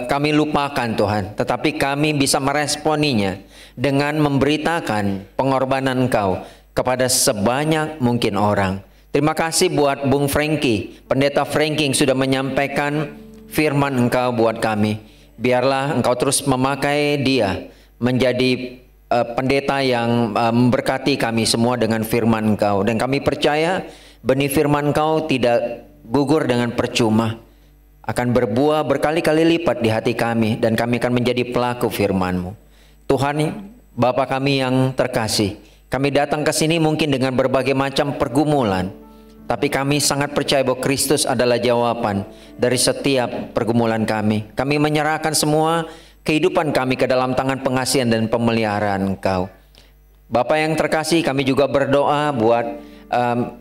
kami lupakan Tuhan. Tetapi kami bisa meresponinya dengan memberitakan pengorbanan Engkau kepada sebanyak mungkin orang. Terima kasih buat Bung Frankie, Pendeta Frankie yang sudah menyampaikan firman Engkau buat kami. Biarlah Engkau terus memakai dia menjadi pendeta yang memberkati kami semua dengan firman Engkau. Dan kami percaya benih firman Engkau tidak gugur dengan percuma, akan berbuah berkali-kali lipat di hati kami, dan kami akan menjadi pelaku firman-Mu. Tuhan, Bapa kami yang terkasih, kami datang ke sini mungkin dengan berbagai macam pergumulan, tapi kami sangat percaya bahwa Kristus adalah jawaban dari setiap pergumulan kami. Kami menyerahkan semua kehidupan kami ke dalam tangan pengasihan dan pemeliharaan Engkau. Bapa yang terkasih, kami juga berdoa buat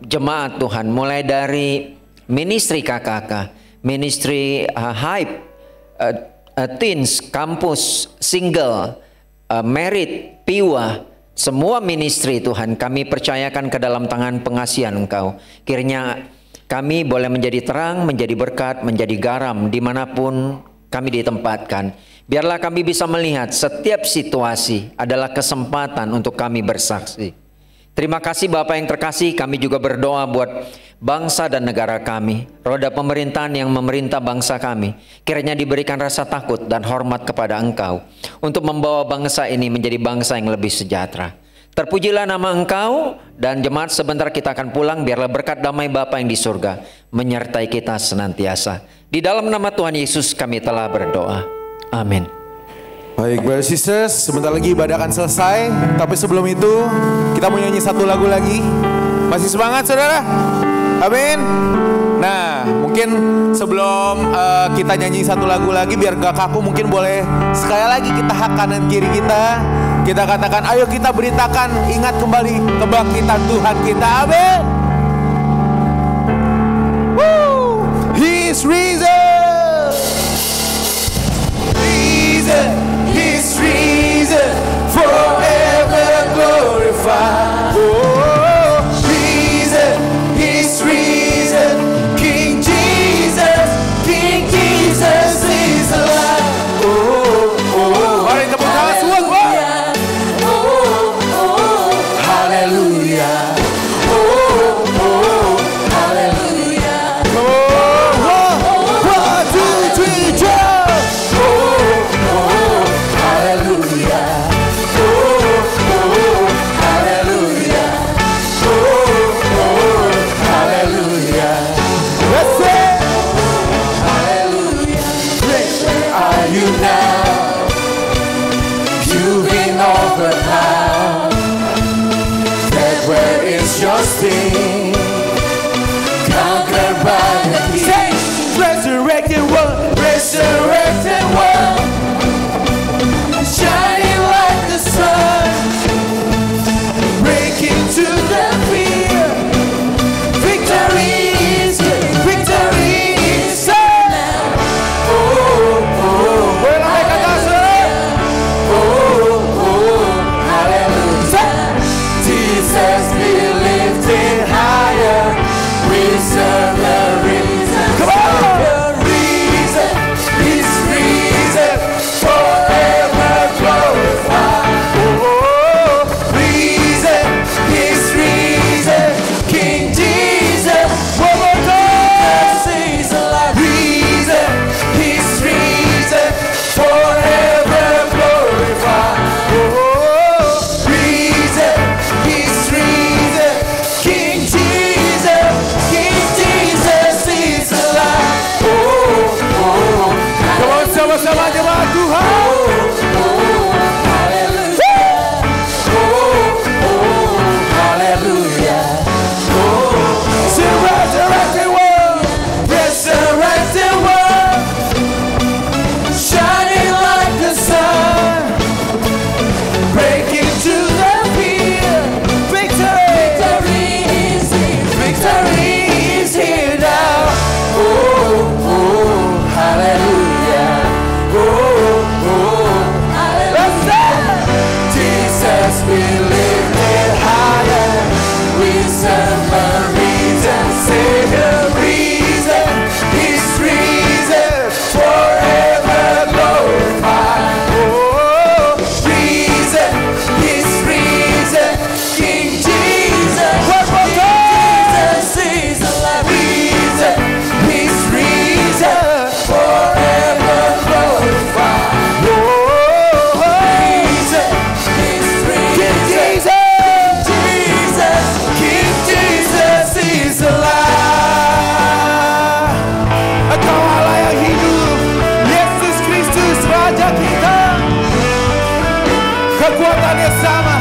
jemaat Tuhan, mulai dari ministry KKK, ministry Hype, Teens, Kampus, Single, Merit, Piwa, semua ministry Tuhan kami percayakan ke dalam tangan pengasihan Engkau. Kiranya kami boleh menjadi terang, menjadi berkat, menjadi garam dimanapun kami ditempatkan. Biarlah kami bisa melihat setiap situasi adalah kesempatan untuk kami bersaksi. Terima kasih Bapak yang terkasih, kami juga berdoa buat bangsa dan negara kami. Roda pemerintahan yang memerintah bangsa kami, kiranya diberikan rasa takut dan hormat kepada Engkau untuk membawa bangsa ini menjadi bangsa yang lebih sejahtera. Terpujilah nama Engkau, dan jemaat sebentar kita akan pulang. Biarlah berkat damai Bapa yang di surga menyertai kita senantiasa. Di dalam nama Tuhan Yesus kami telah berdoa. Amin. Baik, brothers sisters, sebentar lagi ibadah akan selesai. Tapi sebelum itu, kita mau nyanyi satu lagu lagi. Masih semangat saudara? Amin. Nah, mungkin sebelum kita nyanyi satu lagu lagi, biar gak kaku, mungkin boleh sekali lagi kita hak kanan kiri kita. Kita katakan, ayo kita beritakan, ingat kembali kebangkitan Tuhan kita. Amin. He He's risen. Risen, He's risen, forever glorified. Oh, risen, He's risen, King Jesus is alive. Mari tepuk tangan semua. Hallelujah. Your sting, conquered by the King. Resurrected one, shining like the sun, breaking to the fear. Victory is here, victory is here. Vuela de casa. Hallelujah. Jesus be lifted higher. We serve the reason. Come on. The reason, He's risen, forever glorified. Oh, reason, He's risen, King Jesus. One more time. He's alive. Reason, He's risen, forever glorified. Oh, reason, He's risen, King Jesus is alive. Come on, sama-sama jemaat Tuhan. Hallelujah. Resurrected one, shining like the sun, breaking to the fear. Victory is here now. Hallelujah. Hallelujah. Jesus be lifted higher. We serve a reason, Savior, reason. He's risen, forever glorified. Oh, reason, He's risen, King Jesus. One more time. Jesus is alive. Reason, He's risen, forever glorified. Oh, reason, He's risen, King Jesus is alive. Engkau Allah yang hidup, Yesus Kristus Raja kita. Kekuatannya sama.